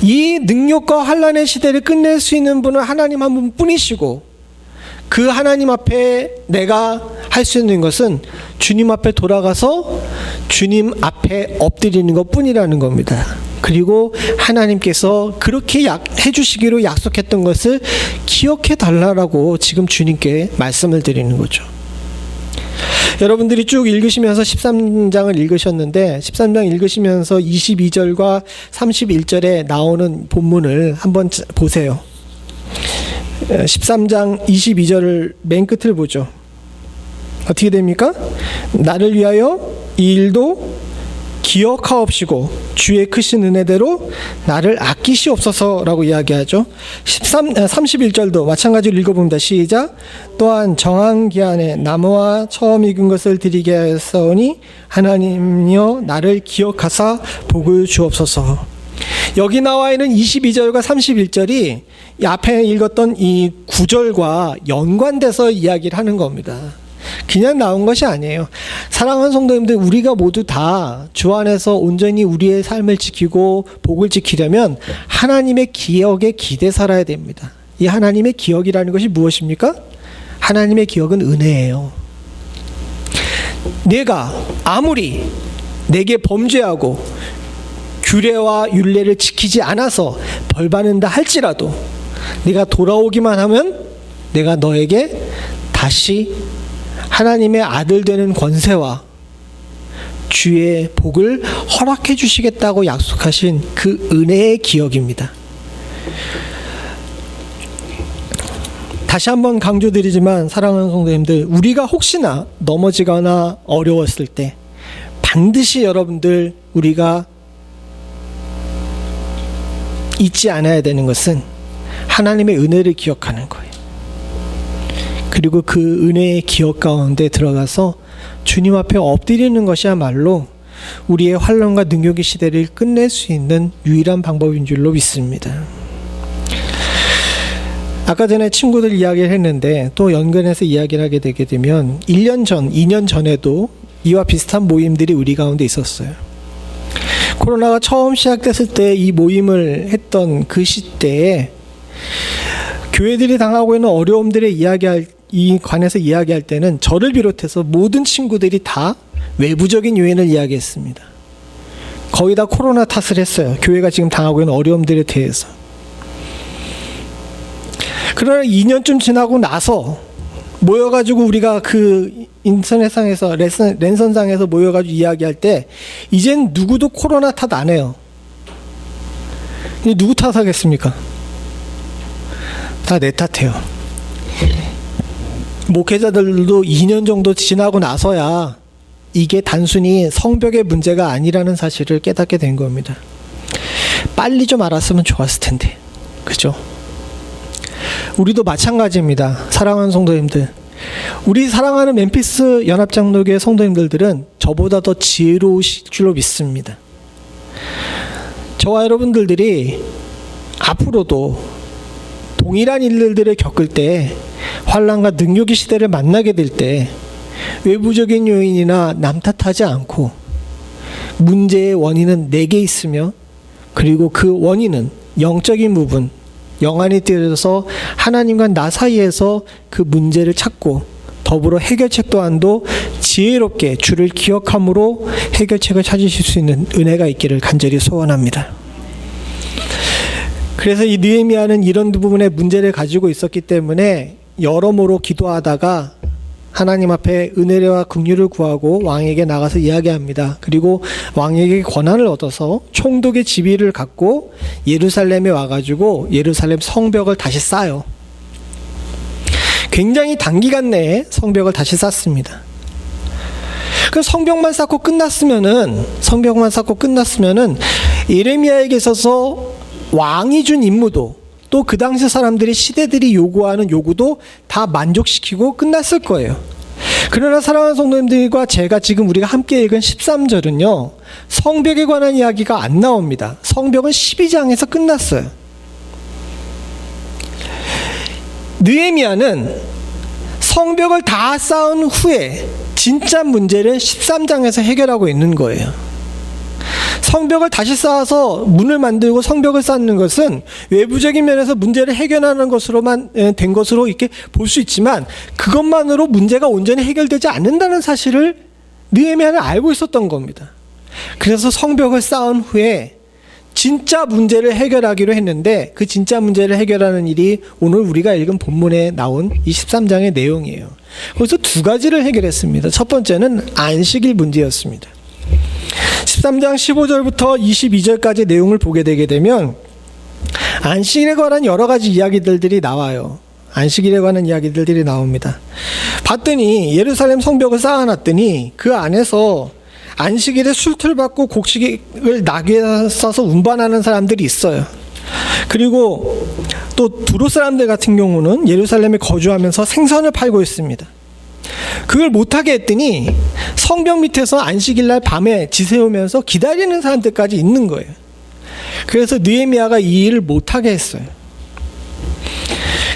[SPEAKER 1] 이 능력과 환난의 시대를 끝낼 수 있는 분은 하나님 한 분뿐이시고, 그 하나님 앞에 내가 할 수 있는 것은 주님 앞에 돌아가서 주님 앞에 엎드리는 것뿐이라는 겁니다. 그리고 하나님께서 그렇게 해주시기로 약속했던 것을 기억해 달라고 지금 주님께 말씀을 드리는 거죠. 여러분들이 쭉 읽으시면서 13장을 읽으셨는데, 13장 읽으시면서 22절과 31절에 나오는 본문을 한번 보세요. 13장 22절을 맨 끝을 보죠. 어떻게 됩니까? 나를 위하여 이 일도 기억하옵시고 주의 크신 은혜대로 나를 아끼시옵소서라고 이야기하죠. 31절도 마찬가지로 읽어봅니다. 시작. 또한 정한 기한에 나무와 처음 익은 것을 드리게 하였사오니 하나님이여 나를 기억하사 복을 주옵소서. 여기 나와 있는 22절과 31절이 이 앞에 읽었던 이 9절과 연관돼서 이야기를 하는 겁니다. 그냥 나온 것이 아니에요. 사랑하는 성도님들, 우리가 모두 다 주 안에서 온전히 우리의 삶을 지키고 복을 지키려면 하나님의 기억에 기대 살아야 됩니다. 이 하나님의 기억이라는 것이 무엇입니까? 하나님의 기억은 은혜예요. 내가 아무리 내게 범죄하고 규례와 율례를 지키지 않아서 벌 받는다 할지라도 네가 돌아오기만 하면 내가 너에게 다시 하나님의 아들 되는 권세와 주의 복을 허락해 주시겠다고 약속하신 그 은혜의 기억입니다. 다시 한번 강조드리지만 사랑하는 성도님들, 우리가 혹시나 넘어지거나 어려웠을 때 반드시 여러분들 우리가 잊지 않아야 되는 것은 하나님의 은혜를 기억하는 거예요. 그리고 그 은혜의 기억 가운데 들어가서 주님 앞에 엎드리는 것이야말로 우리의 환난과 능욕의 시대를 끝낼 수 있는 유일한 방법인 줄로 믿습니다. 아까 전에 친구들 이야기를 했는데 또 연관해서 이야기를 하게 되게 되면 1년 전, 2년 전에도 이와 비슷한 모임들이 우리 가운데 있었어요. 코로나가 처음 시작됐을 때 이 모임을 했던 그 시대에 교회들이 당하고 있는 어려움들에 관해서 이야기할 때는 저를 비롯해서 모든 친구들이 다 외부적인 요인을 이야기했습니다. 거의 다 코로나 탓을 했어요. 교회가 지금 당하고 있는 어려움들에 대해서. 그러나 2년쯤 지나고 나서 모여가지고 우리가 그 인터넷상에서 랜선상에서 모여가지고 이야기할 때 이젠 누구도 코로나 탓 안 해요. 누구 탓하겠습니까? 다 내 탓해요. 목회자들도 2년 정도 지나고 나서야 이게 단순히 성벽의 문제가 아니라는 사실을 깨닫게 된 겁니다. 빨리 좀 알았으면 좋았을 텐데. 그죠? 우리도 마찬가지입니다. 사랑하는 성도님들. 우리 사랑하는 멤피스 연합장로교회 성도님들은 저보다 더 지혜로우실 줄로 믿습니다. 저와 여러분들이 앞으로도 동일한 일들을 겪을 때 환난과 능욕의 시대를 만나게 될 때 외부적인 요인이나 남 탓하지 않고 문제의 원인은 내게 있으며 그리고 그 원인은 영적인 부분, 영안이 뛰어서 하나님과 나 사이에서 그 문제를 찾고 더불어 해결책 또한도 지혜롭게 주를 기억함으로 해결책을 찾으실 수 있는 은혜가 있기를 간절히 소원합니다. 그래서 이 느헤미야는 이런 부분에 문제를 가지고 있었기 때문에 여러모로 기도하다가 하나님 앞에 은혜와 긍휼을 구하고 왕에게 나가서 이야기합니다. 그리고 왕에게 권한을 얻어서 총독의 지위를 갖고 예루살렘에 와가지고 예루살렘 성벽을 다시 쌓아요. 굉장히 단기간 내에 성벽을 다시 쌓습니다. 그 성벽만 쌓고 끝났으면은 예레미야에게 있어서 왕이 준 임무도 또 그 당시 사람들이 시대들이 요구하는 요구도 다 만족시키고 끝났을 거예요. 그러나 사랑하는 성도님들과 제가 지금 우리가 함께 읽은 13절은요. 성벽에 관한 이야기가 안 나옵니다. 성벽은 12장에서 끝났어요. 느헤미야는 성벽을 다 쌓은 후에 진짜 문제를 13장에서 해결하고 있는 거예요. 성벽을 다시 쌓아서 문을 만들고 성벽을 쌓는 것은 외부적인 면에서 문제를 해결하는 것으로만 된 것으로 이렇게 볼 수 있지만 그것만으로 문제가 온전히 해결되지 않는다는 사실을 느헤미야는 알고 있었던 겁니다. 그래서 성벽을 쌓은 후에 진짜 문제를 해결하기로 했는데 그 진짜 문제를 해결하는 일이 오늘 우리가 읽은 본문에 나온 이 13장의 내용이에요. 그래서 두 가지를 해결했습니다. 첫 번째는 안식일 문제였습니다. 13장 15절부터 22절까지 내용을 보게 되게 되면 안식일에 관한 여러 가지 이야기들이 나와요. 안식일에 관한 이야기들이 나옵니다. 봤더니 예루살렘 성벽을 쌓아놨더니 그 안에서 안식일에 술틀 받고 곡식을 나귀에 싸서 운반하는 사람들이 있어요. 그리고 또 두로 사람들 같은 경우는 예루살렘에 거주하면서 생선을 팔고 있습니다. 그걸 못하게 했더니 성벽 밑에서 안식일날 밤에 지새우면서 기다리는 사람들까지 있는 거예요. 그래서 느헤미야가 이 일을 못하게 했어요.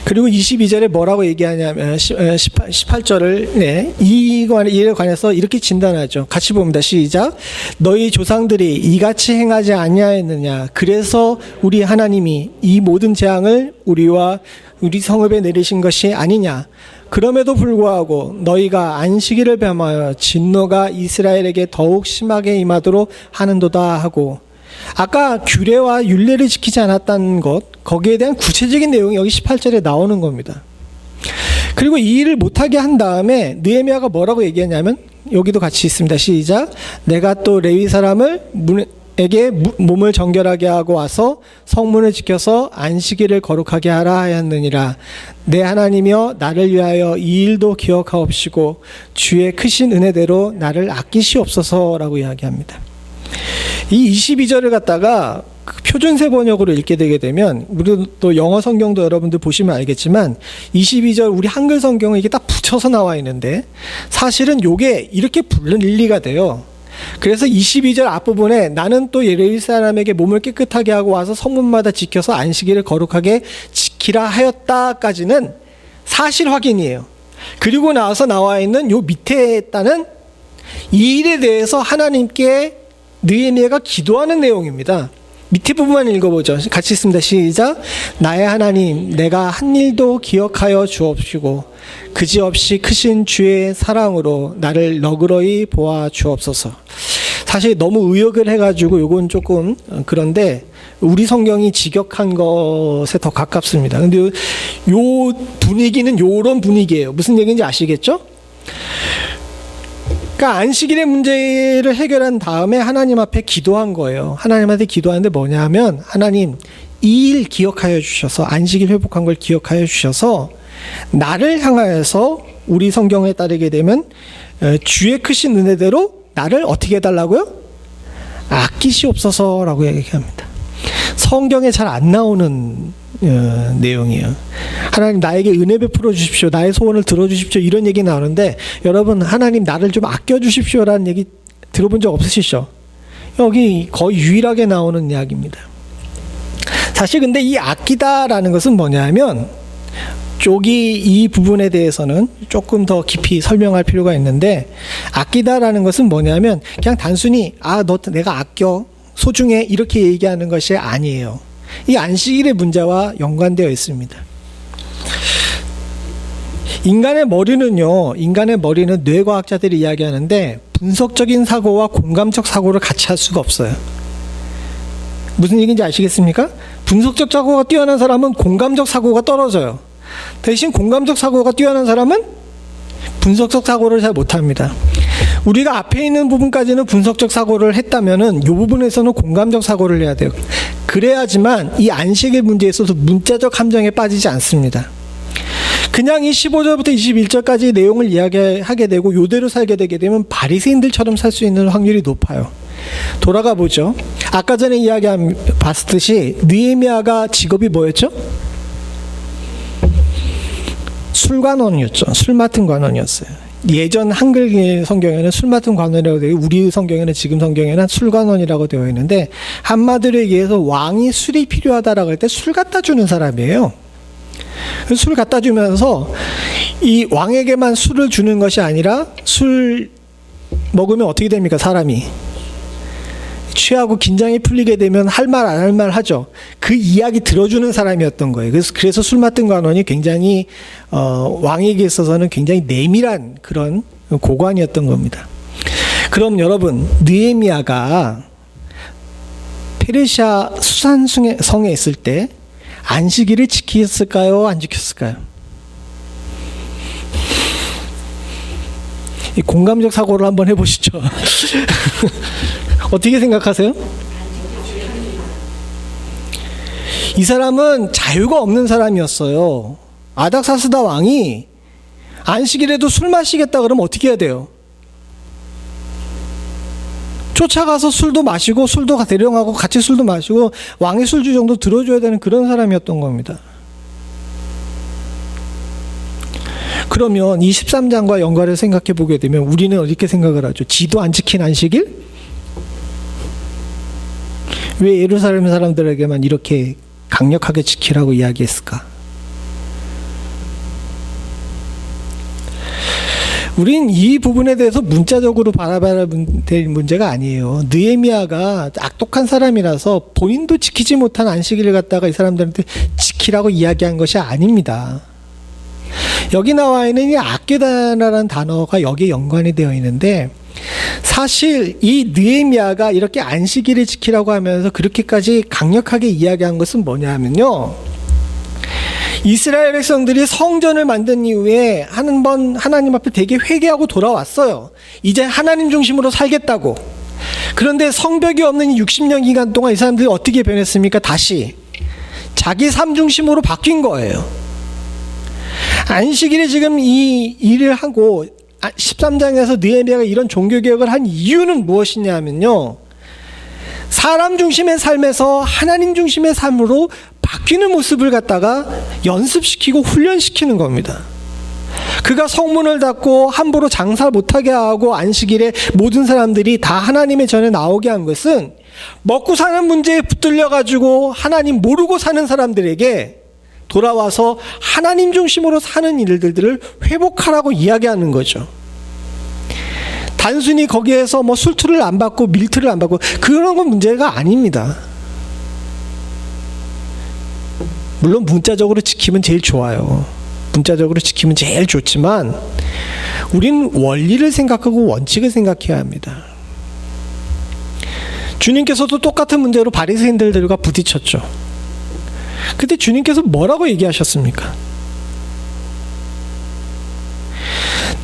[SPEAKER 1] 그리고 22절에 뭐라고 얘기하냐면 18절을 이 일에 관해서 이렇게 진단하죠. 같이 봅니다. 시작. 너희 조상들이 이같이 행하지 아니하였느냐. 그래서 우리 하나님이 이 모든 재앙을 우리와 우리 성읍에 내리신 것이 아니냐. 그럼에도 불구하고 너희가 안식일을 범하여 진노가 이스라엘에게 더욱 심하게 임하도록 하는도다 하고, 아까 규례와 율례를 지키지 않았다는 것, 거기에 대한 구체적인 내용이 여기 18절에 나오는 겁니다. 그리고 이 일을 못하게 한 다음에 느헤미야가 뭐라고 얘기하냐면, 여기도 같이 있습니다. 시작. 내가 또 레위 사람을 에게 몸을 정결하게 하고 와서 성문을 지켜서 안식일을 거룩하게 하라 하였느니라. 내 하나님이여 나를 위하여 이 일도 기억하옵시고 주의 크신 은혜대로 나를 아끼시옵소서라고 이야기합니다. 이 22절을 갖다가 표준세 번역으로 읽게 되게 되면, 우리 또 영어 성경도 여러분들 보시면 알겠지만 22절 우리 한글 성경은 이게 딱 붙여서 나와 있는데 사실은 이게 이렇게 부른 일리가 돼요. 그래서 22절 앞부분에 나는 또 레위 사람에게 몸을 깨끗하게 하고 와서 성문마다 지켜서 안식일을 거룩하게 지키라 하였다까지는 사실 확인이에요. 그리고 나서 나와 있는 요 밑에 있다는 이 일에 대해서 하나님께 느헤미야가 기도하는 내용입니다. 밑에 부분만 읽어보죠. 같이 있습니다. 시작. 나의 하나님, 내가 한 일도 기억하여 주옵시고 그지없이 크신 주의 사랑으로 나를 너그러이 보아 주옵소서. 사실 너무 의역을 해가지고 요건 조금 그런데 우리 성경이 직역한 것에 더 가깝습니다. 근데 요 분위기는 요런 분위기예요. 무슨 얘기인지 아시겠죠? 그러니까 안식일의 문제를 해결한 다음에 하나님 앞에 기도한 거예요. 하나님한테 기도하는데 뭐냐면, 하나님 이 일 기억하여 주셔서, 안식일 회복한 걸 기억하여 주셔서 나를 향하여서, 우리 성경에 따르게 되면 주의 크신 은혜대로 나를 어떻게 해달라고요? 아끼시옵소서라고 얘기합니다. 성경에 잘 안 나오는 내용이에요. 하나님 나에게 은혜 베풀어 주십시오, 나의 소원을 들어주십시오, 이런 얘기 나오는데, 여러분 하나님 나를 좀 아껴주십시오 라는 얘기 들어본 적 없으시죠? 여기 거의 유일하게 나오는 이야기입니다. 사실 근데 이 아끼다라는 것은 뭐냐면, 쪽이 이 부분에 대해서는 조금 더 깊이 설명할 필요가 있는데, 아끼다라는 것은 뭐냐면 그냥 단순히 너 내가 아껴, 소중해, 이렇게 얘기하는 것이 아니에요. 이 안식일의 문제와 연관되어 있습니다. 인간의 머리는 뇌과학자들이 이야기하는데 분석적인 사고와 공감적 사고를 같이 할 수가 없어요. 무슨 얘기인지 아시겠습니까? 분석적 사고가 뛰어난 사람은 공감적 사고가 떨어져요. 대신 공감적 사고가 뛰어난 사람은 분석적 사고를 잘 못합니다. 우리가 앞에 있는 부분까지는 분석적 사고를 했다면은 이 부분에서는 공감적 사고를 해야 돼요. 그래야지만 이 안식일 문제에 있어서 문자적 함정에 빠지지 않습니다. 그냥 이 15절부터 21절까지 내용을 이야기하게 되고 이대로 살게 되게 되면 바리새인들처럼 살 수 있는 확률이 높아요. 돌아가 보죠. 아까 전에 봤듯이 느헤미야가 직업이 뭐였죠? 술관원이었죠. 술 맡은 관원이었어요. 예전 한글 성경에는 술 맡은 관원이라고 되어 있고, 우리 성경에는, 지금 성경에는 술관원이라고 되어 있는데, 한마디로 얘기해서 왕이 술이 필요하다라고 할 때 술 갖다 주는 사람이에요. 술 갖다 주면서 이 왕에게만 술을 주는 것이 아니라, 술 먹으면 어떻게 됩니까? 사람이 취하고 긴장이 풀리게 되면 할 말 안 할 말 하죠. 그 이야기 들어주는 사람이었던 거예요. 그래서 술 맡은 관원이 굉장히 왕에게 있어서는 굉장히 내밀한 그런 고관이었던 겁니다. 그럼 여러분, 느헤미야가 페르시아 수산성에 있을 때 안식일을 지켰을까요? 안 지켰을까요? 이 공감적 사고를 한번 해보시죠. 어떻게 생각하세요? 이 사람은 자유가 없는 사람이었어요. 아닥사스다 왕이 안식일에도 술 마시겠다 그러면 어떻게 해야 돼요? 쫓아가서 술도 마시고, 술도 대령하고 같이 술도 마시고, 왕의 술주 정도 들어줘야 되는 그런 사람이었던 겁니다. 그러면 이 13장과 연관을 생각해 보게 되면 우리는 어떻게 생각을 하죠? 지도 안 지킨 안식일? 왜 예루살렘 사람들에게만 이렇게 강력하게 지키라고 이야기했을까? 우린 이 부분에 대해서 문자적으로 바라봐야 될 문제가 아니에요. 느헤미야가 악독한 사람이라서 본인도 지키지 못한 안식일을 갖다가 이 사람들한테 지키라고 이야기한 것이 아닙니다. 여기 나와 있는 이 아끼다라는 단어가 여기에 연관이 되어 있는데, 사실 이 느헤미야가 이렇게 안식일을 지키라고 하면서 그렇게까지 강력하게 이야기한 것은 뭐냐 하면요, 이스라엘 백성들이 성전을 만든 이후에 한 번 하나님 앞에 되게 회개하고 돌아왔어요. 이제 하나님 중심으로 살겠다고. 그런데 성벽이 없는 60년 기간 동안 이 사람들이 어떻게 변했습니까? 다시 자기 삶 중심으로 바뀐 거예요. 안식일에 지금 이 일을 하고 13장에서 느헤미야가 이런 종교개혁을 한 이유는 무엇이냐 하면요, 사람 중심의 삶에서 하나님 중심의 삶으로 바뀌는 모습을 갖다가 연습시키고 훈련시키는 겁니다. 그가 성문을 닫고 함부로 장사 못하게 하고 안식일에 모든 사람들이 다 하나님의 전에 나오게 한 것은 먹고 사는 문제에 붙들려 가지고 하나님 모르고 사는 사람들에게 돌아와서 하나님 중심으로 사는 일들을 회복하라고 이야기하는 거죠. 단순히 거기에서 뭐 술투를 안 받고 밀투를 안 받고 그런 건 문제가 아닙니다. 물론 문자적으로 지키면 제일 좋아요. 문자적으로 지키면 제일 좋지만 우리는 원리를 생각하고 원칙을 생각해야 합니다. 주님께서도 똑같은 문제로 바리새인들과 부딪혔죠. 그때 주님께서 뭐라고 얘기하셨습니까?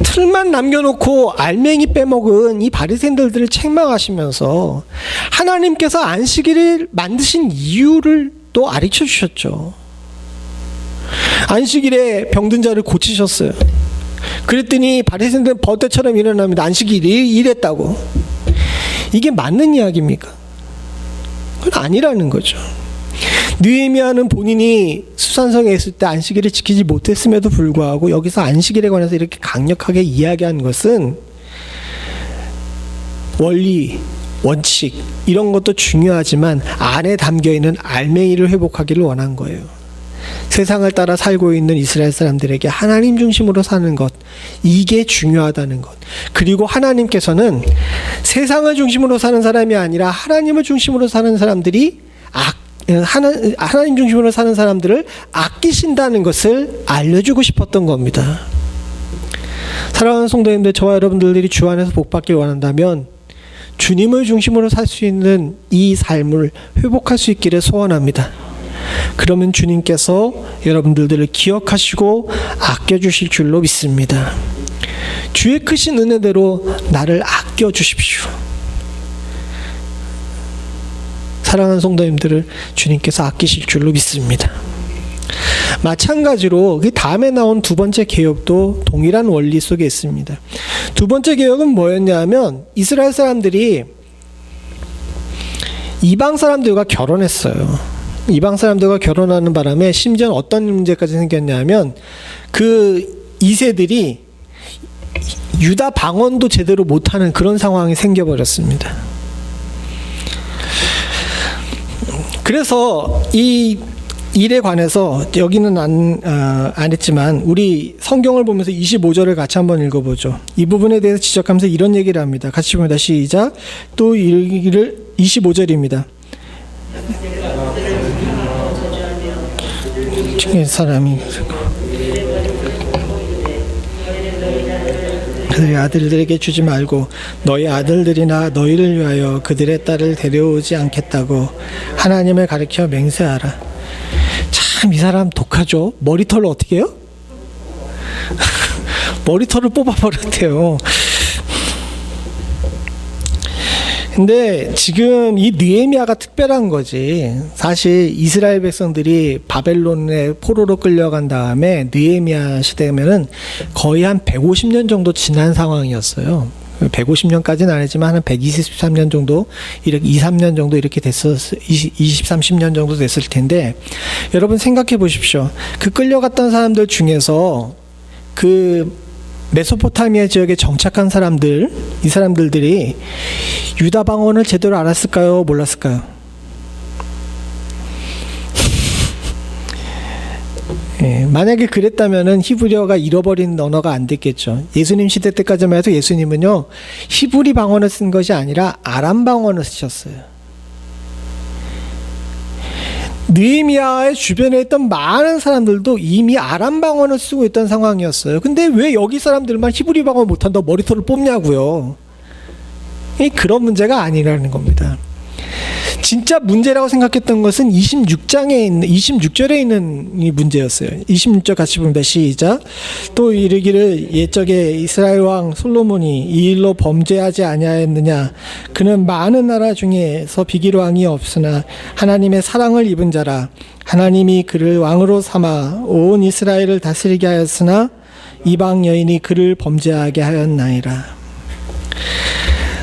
[SPEAKER 1] 틀만 남겨놓고 알맹이 빼먹은 이 바리새인들을 책망하시면서 하나님께서 안식일을 만드신 이유를 또 가르쳐 주셨죠. 안식일에 병든 자를 고치셨어요. 그랬더니 바리새인들은 버때처럼 일어납니다. 안식일이 이랬다고. 이게 맞는 이야기입니까? 그건 아니라는 거죠. 느헤미야는 본인이 수산성에 있을 때 안식일을 지키지 못했음에도 불구하고 여기서 안식일에 관해서 이렇게 강력하게 이야기한 것은 원리, 원칙 이런 것도 중요하지만 안에 담겨있는 알맹이를 회복하기를 원한 거예요. 세상을 따라 살고 있는 이스라엘 사람들에게 하나님 중심으로 사는 것, 이게 중요하다는 것. 그리고 하나님께서는 세상을 중심으로 사는 사람이 아니라 하나님을 중심으로 사는 사람들이 하나님 중심으로 사는 사람들을 아끼신다는 것을 알려주고 싶었던 겁니다. 사랑하는 성도님들, 저와 여러분들이 주 안에서 복받길 원한다면 주님을 중심으로 살 수 있는 이 삶을 회복할 수 있기를 소원합니다. 그러면 주님께서 여러분들을 기억하시고 아껴주실 줄로 믿습니다. 주의 크신 은혜대로 나를 아껴주십시오. 사랑하는 성도님들을 주님께서 아끼실 줄로 믿습니다. 마찬가지로 그 다음에 나온 두 번째 개혁도 동일한 원리 속에 있습니다. 두 번째 개혁은 뭐였냐 하면 이스라엘 사람들이 이방 사람들과 결혼했어요. 이방 사람들과 결혼하는 바람에 심지어 어떤 문제까지 생겼냐 하면 그 2세들이 유다 방언도 제대로 못하는 그런 상황이 생겨버렸습니다. 그래서 이 일에 관해서 여기는 안 했지만 우리 성경을 보면서 25절을 같이 한번 읽어보죠. 이 부분에 대해서 지적하면서 이런 얘기를 합니다. 같이 봅니다. 시작. 또 이를 25절입니다. 사람이 그들의 아들들에게 주지 말고 너희 아들들이나 너희를 위하여 그들의 딸을 데려오지 않겠다고 하나님을 가리켜 맹세하라. 참 이 사람 독하죠. 머리털을 어떻게 해요? 머리털을 뽑아버렸대요. 근데 지금 이 느헤미야가 특별한 거지. 사실 이스라엘 백성들이 바벨론의 포로로 끌려간 다음에 느헤미야 시대면은 거의 한 150년 정도 지난 상황이었어요. 150년까지는 아니지만 한 123년 정도, 이렇게 2, 3년 정도 이렇게 됐었, 20, 30년 정도 됐을 텐데, 여러분 생각해 보십시오. 그 끌려갔던 사람들 중에서 그 메소포타미아 지역에 정착한 사람들, 이 사람들이 유다 방언을 제대로 알았을까요? 몰랐을까요? 예, 만약에 그랬다면은 히브리어가 잃어버린 언어가 안 됐겠죠. 예수님 시대 때까지만 해도 예수님은요, 히브리 방언을 쓴 것이 아니라 아람 방언을 쓰셨어요. 느헤미야의 주변에 있던 많은 사람들도 이미 아람 방언을 쓰고 있던 상황이었어요. 근데 왜 여기 사람들만 히브리 방언 못한다고 머리털을 뽑냐고요. 그런 문제가 아니라는 겁니다. 진짜 문제라고 생각했던 것은 26절에 있는 이 문제였어요. 26절 같이 봅니다. 시작. 또 이르기를 옛적에 이스라엘 왕 솔로몬이 이 일로 범죄하지 아니하였느냐. 그는 많은 나라 중에서 비길 왕이 없으나 하나님의 사랑을 입은 자라. 하나님이 그를 왕으로 삼아 온 이스라엘을 다스리게 하였으나 이방 여인이 그를 범죄하게 하였나이다.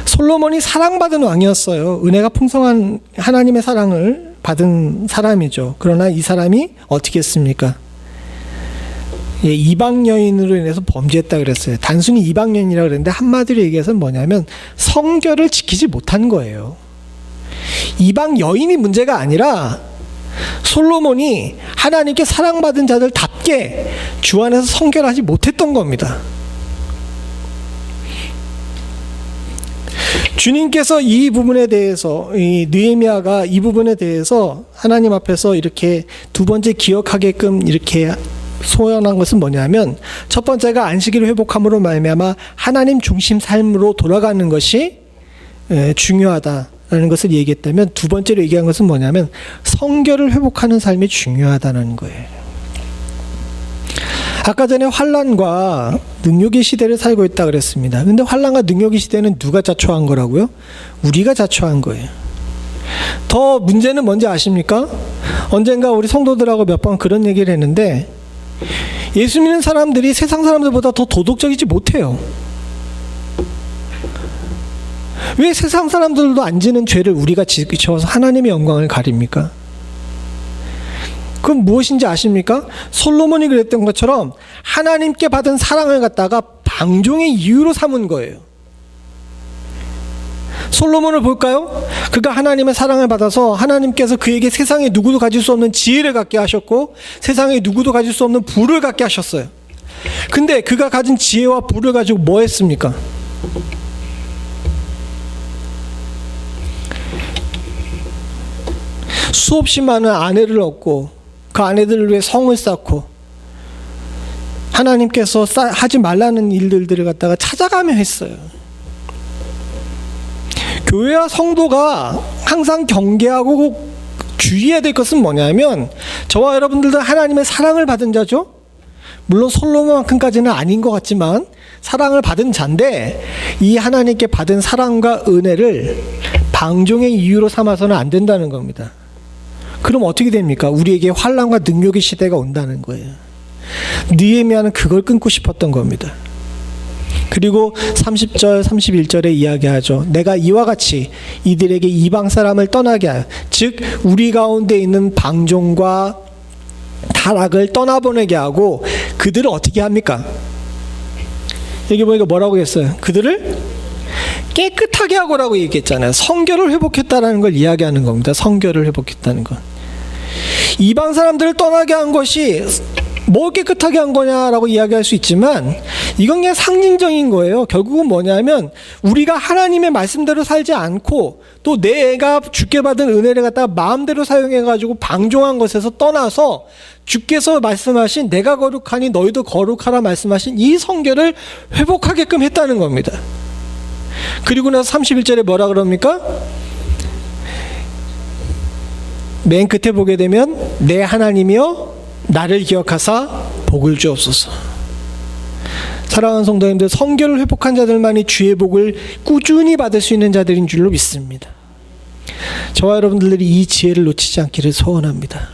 [SPEAKER 1] 솔로몬이 사랑받은 왕이었어요. 은혜가 풍성한 하나님의 사랑을 받은 사람이죠. 그러나 이 사람이 어떻게 했습니까? 이방 여인으로 인해서 범죄했다 그랬어요. 단순히 이방 여인이라고 그랬는데 한마디로 얘기해서는 뭐냐면 성결을 지키지 못한 거예요. 이방 여인이 문제가 아니라 솔로몬이 하나님께 사랑받은 자들답게 주 안에서 성결하지 못했던 겁니다. 주님께서 이 부분에 대해서, 이 느헤미야가 이 부분에 대해서 하나님 앞에서 이렇게 두 번째 기억하게끔 이렇게 소연한 것은 뭐냐면, 첫 번째가 안식일을 회복함으로 말미암아 하나님 중심 삶으로 돌아가는 것이 중요하다라는 것을 얘기했다면, 두 번째로 얘기한 것은 뭐냐면 성결을 회복하는 삶이 중요하다는 거예요. 아까 전에 환난과 능욕의 시대를 살고 있다 그랬습니다. 근데 환난과 능욕의 시대는 누가 자초한 거라고요? 우리가 자초한 거예요. 더 문제는 뭔지 아십니까? 언젠가 우리 성도들하고 몇 번 그런 얘기를 했는데, 예수 믿는 사람들이 세상 사람들보다 더 도덕적이지 못해요. 왜 세상 사람들도 안 지는 죄를 우리가 지어서 하나님의 영광을 가립니까? 그건 무엇인지 아십니까? 솔로몬이 그랬던 것처럼 하나님께 받은 사랑을 갖다가 방종의 이유로 삼은 거예요. 솔로몬을 볼까요? 그가 하나님의 사랑을 받아서 하나님께서 그에게 세상에 누구도 가질 수 없는 지혜를 갖게 하셨고 세상에 누구도 가질 수 없는 부를 갖게 하셨어요. 근데 그가 가진 지혜와 부를 가지고 뭐 했습니까? 수없이 많은 아내를 얻고 그 아내들을 위해 성을 쌓고 하나님께서 하지 말라는 일들을 갖다가 찾아가며 했어요. 교회와 성도가 항상 경계하고 주의해야 될 것은 뭐냐면, 저와 여러분들도 하나님의 사랑을 받은 자죠. 물론 솔로몬만큼까지는 아닌 것 같지만 사랑을 받은 자인데, 이 하나님께 받은 사랑과 은혜를 방종의 이유로 삼아서는 안 된다는 겁니다. 그럼 어떻게 됩니까? 우리에게 환난과 능욕의 시대가 온다는 거예요. 느헤미야는 그걸 끊고 싶었던 겁니다. 그리고 30절, 31절에 이야기하죠. 내가 이와 같이 이들에게 이방 사람을 떠나게 하여, 즉 우리 가운데 있는 방종과 타락을 떠나보내게 하고, 그들을 어떻게 합니까? 여기 보니까 뭐라고 했어요? 그들을 깨끗하게 하고라고 얘기했잖아요. 성결을 회복했다라는 걸 이야기하는 겁니다. 성결을 회복했다는 건. 이방 사람들을 떠나게 한 것이 뭘 깨끗하게 한 거냐라고 이야기할 수 있지만, 이건 그냥 상징적인 거예요. 결국은 뭐냐면 우리가 하나님의 말씀대로 살지 않고 또 내가 주께 받은 은혜를 갖다가 마음대로 사용해가지고 방종한 것에서 떠나서 주께서 말씀하신 내가 거룩하니 너희도 거룩하라 말씀하신 이 성결을 회복하게끔 했다는 겁니다. 그리고 나서 31절에 뭐라 그럽니까? 맨 끝에 보게 되면 내 하나님이여 나를 기억하사 복을 주옵소서. 사랑하는 성도님들, 성결을 회복한 자들만이 주의 복을 꾸준히 받을 수 있는 자들인 줄로 믿습니다. 저와 여러분들이 이 지혜를 놓치지 않기를 소원합니다.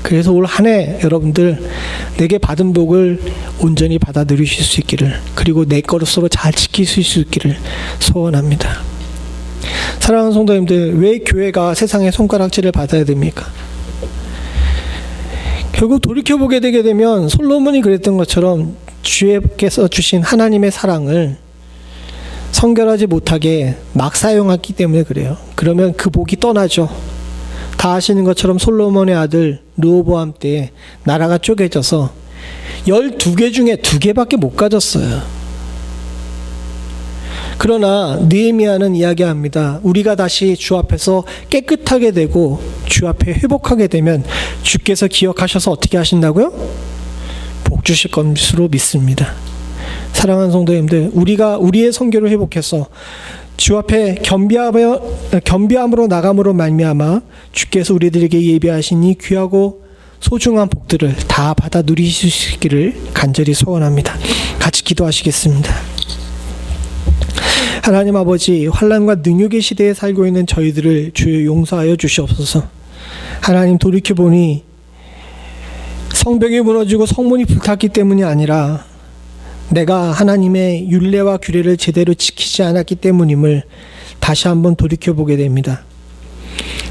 [SPEAKER 1] 그래서 올 한 해 여러분들 내게 받은 복을 온전히 받아 누리실 수 있기를, 그리고 내 것으로 잘 지키실 수 있기를 소원합니다. 사랑하는 성도님들, 왜 교회가 세상의 손가락질을 받아야 됩니까? 결국 돌이켜보게 되게 되면 솔로몬이 그랬던 것처럼 주께서 주신 하나님의 사랑을 성결하지 못하게 막 사용했기 때문에 그래요. 그러면 그 복이 떠나죠. 다 아시는 것처럼 솔로몬의 아들 르호보암 때 나라가 쪼개져서 12개 중에 2개밖에 못 가졌어요. 그러나 느헤미야는 이야기합니다. 우리가 다시 주 앞에서 깨끗하게 되고 주 앞에 회복하게 되면 주께서 기억하셔서 어떻게 하신다고요? 복 주실 것으로 믿습니다. 사랑하는 성도님들, 우리가 우리의 성결을 회복해서 주 앞에 겸비함으로 나감으로 말미암아 주께서 우리들에게 예비하신 이 귀하고 소중한 복들을 다 받아 누리시기를 간절히 소원합니다. 같이 기도하시겠습니다. 하나님 아버지, 환난과 능욕의 시대에 살고 있는 저희들을 주여 용서하여 주시옵소서. 하나님, 돌이켜보니 성벽이 무너지고 성문이 불탔기 때문이 아니라 내가 하나님의 율례와 규례를 제대로 지키지 않았기 때문임을 다시 한번 돌이켜보게 됩니다.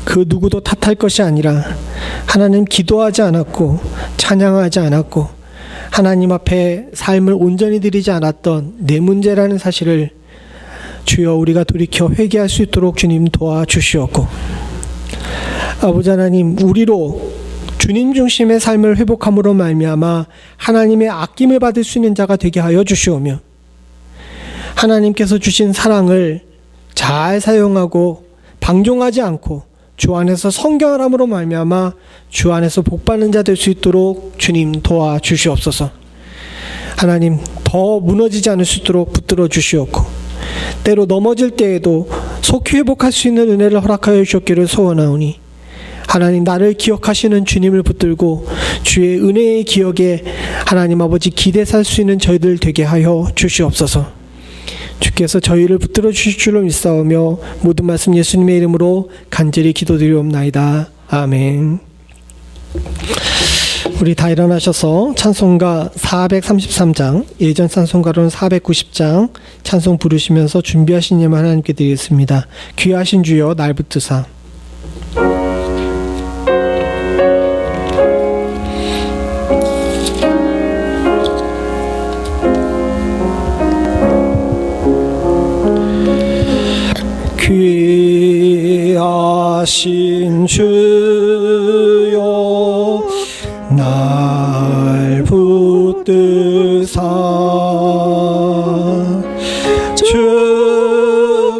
[SPEAKER 1] 그 누구도 탓할 것이 아니라 하나님 기도하지 않았고 찬양하지 않았고 하나님 앞에 삶을 온전히 드리지 않았던 내 문제라는 사실을 주여 우리가 돌이켜 회개할 수 있도록 주님 도와주시옵고, 아버지 하나님, 우리로 주님 중심의 삶을 회복함으로 말미암아 하나님의 아낌을 받을 수 있는 자가 되게 하여 주시오며, 하나님께서 주신 사랑을 잘 사용하고 방종하지 않고 주 안에서 성결함으로 말미암아 주 안에서 복받는 자 될 수 있도록 주님 도와주시옵소서. 하나님, 더 무너지지 않을 수 있도록 붙들어 주시옵고, 때로 넘어질 때에도 속히 회복할 수 있는 은혜를 허락하여 주셨기를 소원하오니, 하나님, 나를 기억하시는 주님을 붙들고 주의 은혜의 기억에 하나님 아버지 기대 살 수 있는 저희들 되게 하여 주시옵소서. 주께서 저희를 붙들어 주실 줄로 믿사오며 모든 말씀 예수님의 이름으로 간절히 기도드리옵나이다. 아멘. 우리 다 일어나셔서 찬송가 433장, 예전 찬송가로는 490장 찬송 부르시면서 준비하신 예만 하나님께 드리겠습니다. 귀하신 주여 날 붙드사. 귀하신 주여 날 붙드사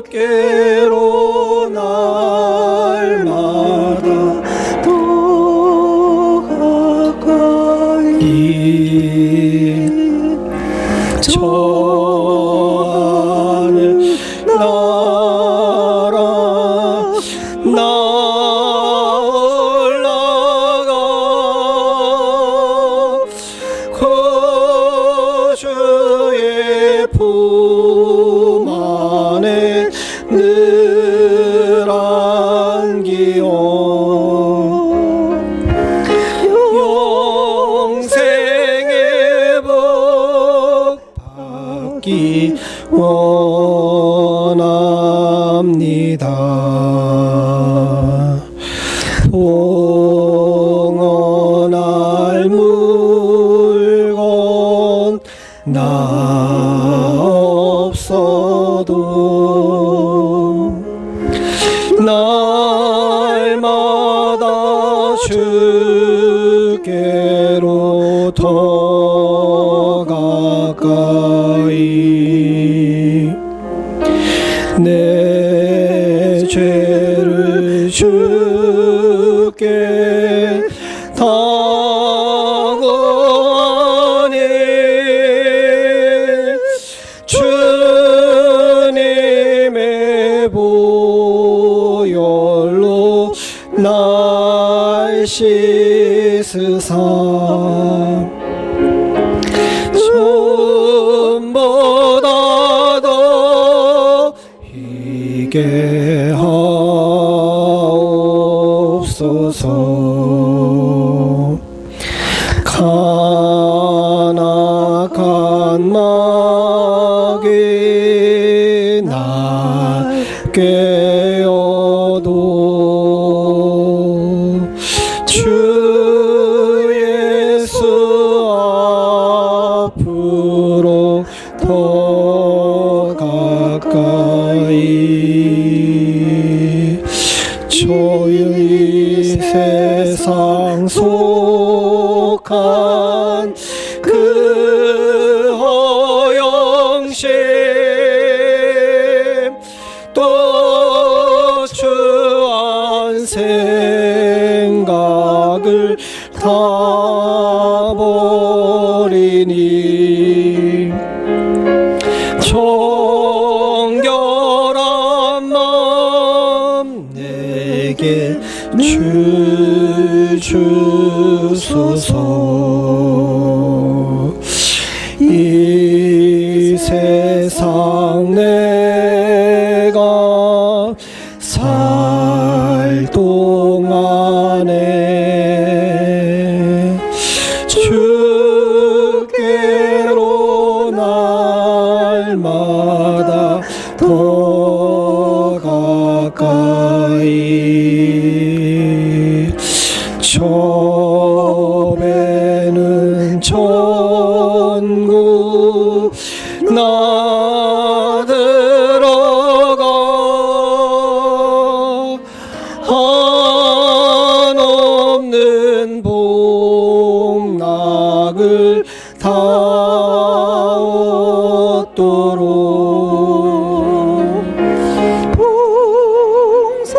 [SPEAKER 1] 주께로 날마다 더 가까이 저 하늘 나라 올라가 그 주의 품 안에 늘 안기오 영생의 복 받기 원합니다. 봉헌할 물건 나 없어도 날마다 주께로 더 가까이 내 죄를 주께 당하니 주님의 보혈로 날 씻으사 전보다 더 희게 하옵소서. 간악한 마귀 날 깨어도 주 예수 앞으로 더 가까이 저의 세상 속한 그 허영심 다 버리니 정결한 마음 내게 주소서. 이 세상 내가 살 동안에 주께로 날마다 더 가까이 저 배는 천국 나 들어가 한없는 복락을 다 얻도록 풍성한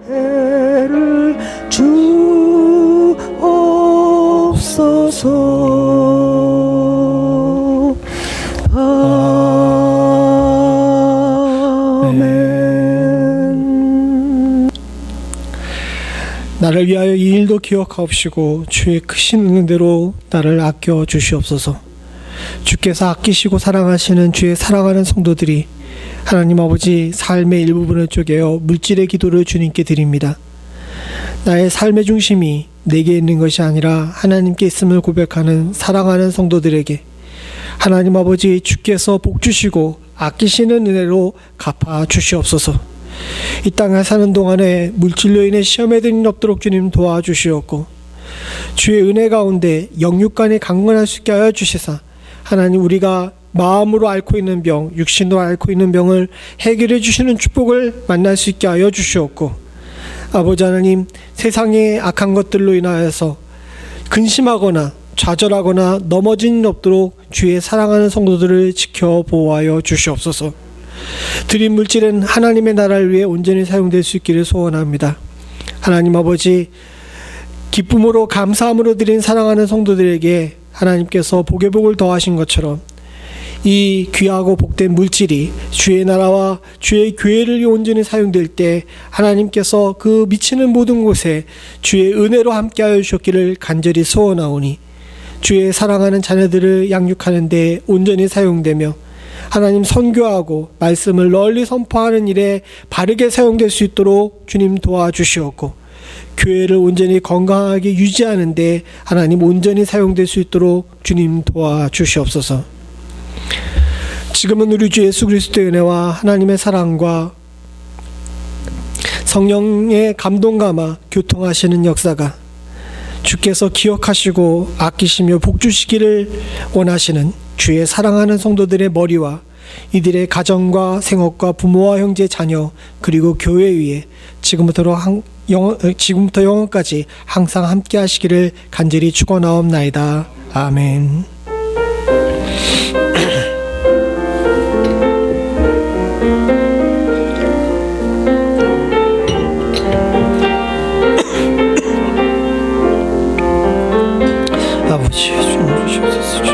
[SPEAKER 1] 은혜를 주옵소서. 아멘. 나를 위하여 이 일도 기억하옵시고 주의 크신 은혜대로 나를 아껴 주시옵소서. 주께서 아끼시고 사랑하시는 주의 사랑하는 성도들이 하나님 아버지 삶의 일부분을 쪼개어 물질의 기도를 주님께 드립니다. 나의 삶의 중심이 내게 있는 것이 아니라 하나님께 있음을 고백하는 사랑하는 성도들에게 하나님 아버지 주께서 복 주시고 아끼시는 은혜로 갚아 주시옵소서. 이 땅에 사는 동안에 물질로 인해 시험에 드는 일 없도록 주님 도와주시옵고 주의 은혜 가운데 영육간이 강건할 수 있게 하여 주시사 하나님 우리가 마음으로 앓고 있는 병, 육신으로 앓고 있는 병을 해결해 주시는 축복을 만날 수 있게 하여 주시옵고 아버지 하나님 세상의 악한 것들로 인하여서 근심하거나 좌절하거나 넘어진 일 없도록 주의 사랑하는 성도들을 지켜 보호하여 주시옵소서. 드린 물질은 하나님의 나라를 위해 온전히 사용될 수 있기를 소원합니다. 하나님 아버지 기쁨으로 감사함으로 드린 사랑하는 성도들에게 하나님께서 복의 복을 더하신 것처럼 이 귀하고 복된 물질이 주의 나라와 주의 교회를 위해 온전히 사용될 때 하나님께서 그 미치는 모든 곳에 주의 은혜로 함께하여 주셨기를 간절히 소원하오니 주의 사랑하는 자녀들을 양육하는 데 온전히 사용되며 하나님 선교하고 말씀을 널리 선포하는 일에 바르게 사용될 수 있도록 주님 도와주시옵고 교회를 온전히 건강하게 유지하는 데 하나님 온전히 사용될 수 있도록 주님 도와주시옵소서. 지금은 우리 주 예수 그리스도의 은혜와 하나님의 사랑과 성령의 감동감화 교통하시는 역사가 주께서 기억하시고 아끼시며 복주시기를 원하시는 주의 사랑하는 성도들의 머리와 이들의 가정과 생업과 부모와 형제 자녀 그리고 교회 위에 지금부터 영원까지 항상 함께 하시기를 간절히 축원하옵나이다. 아멘. 아버지 주님 주시옵소서.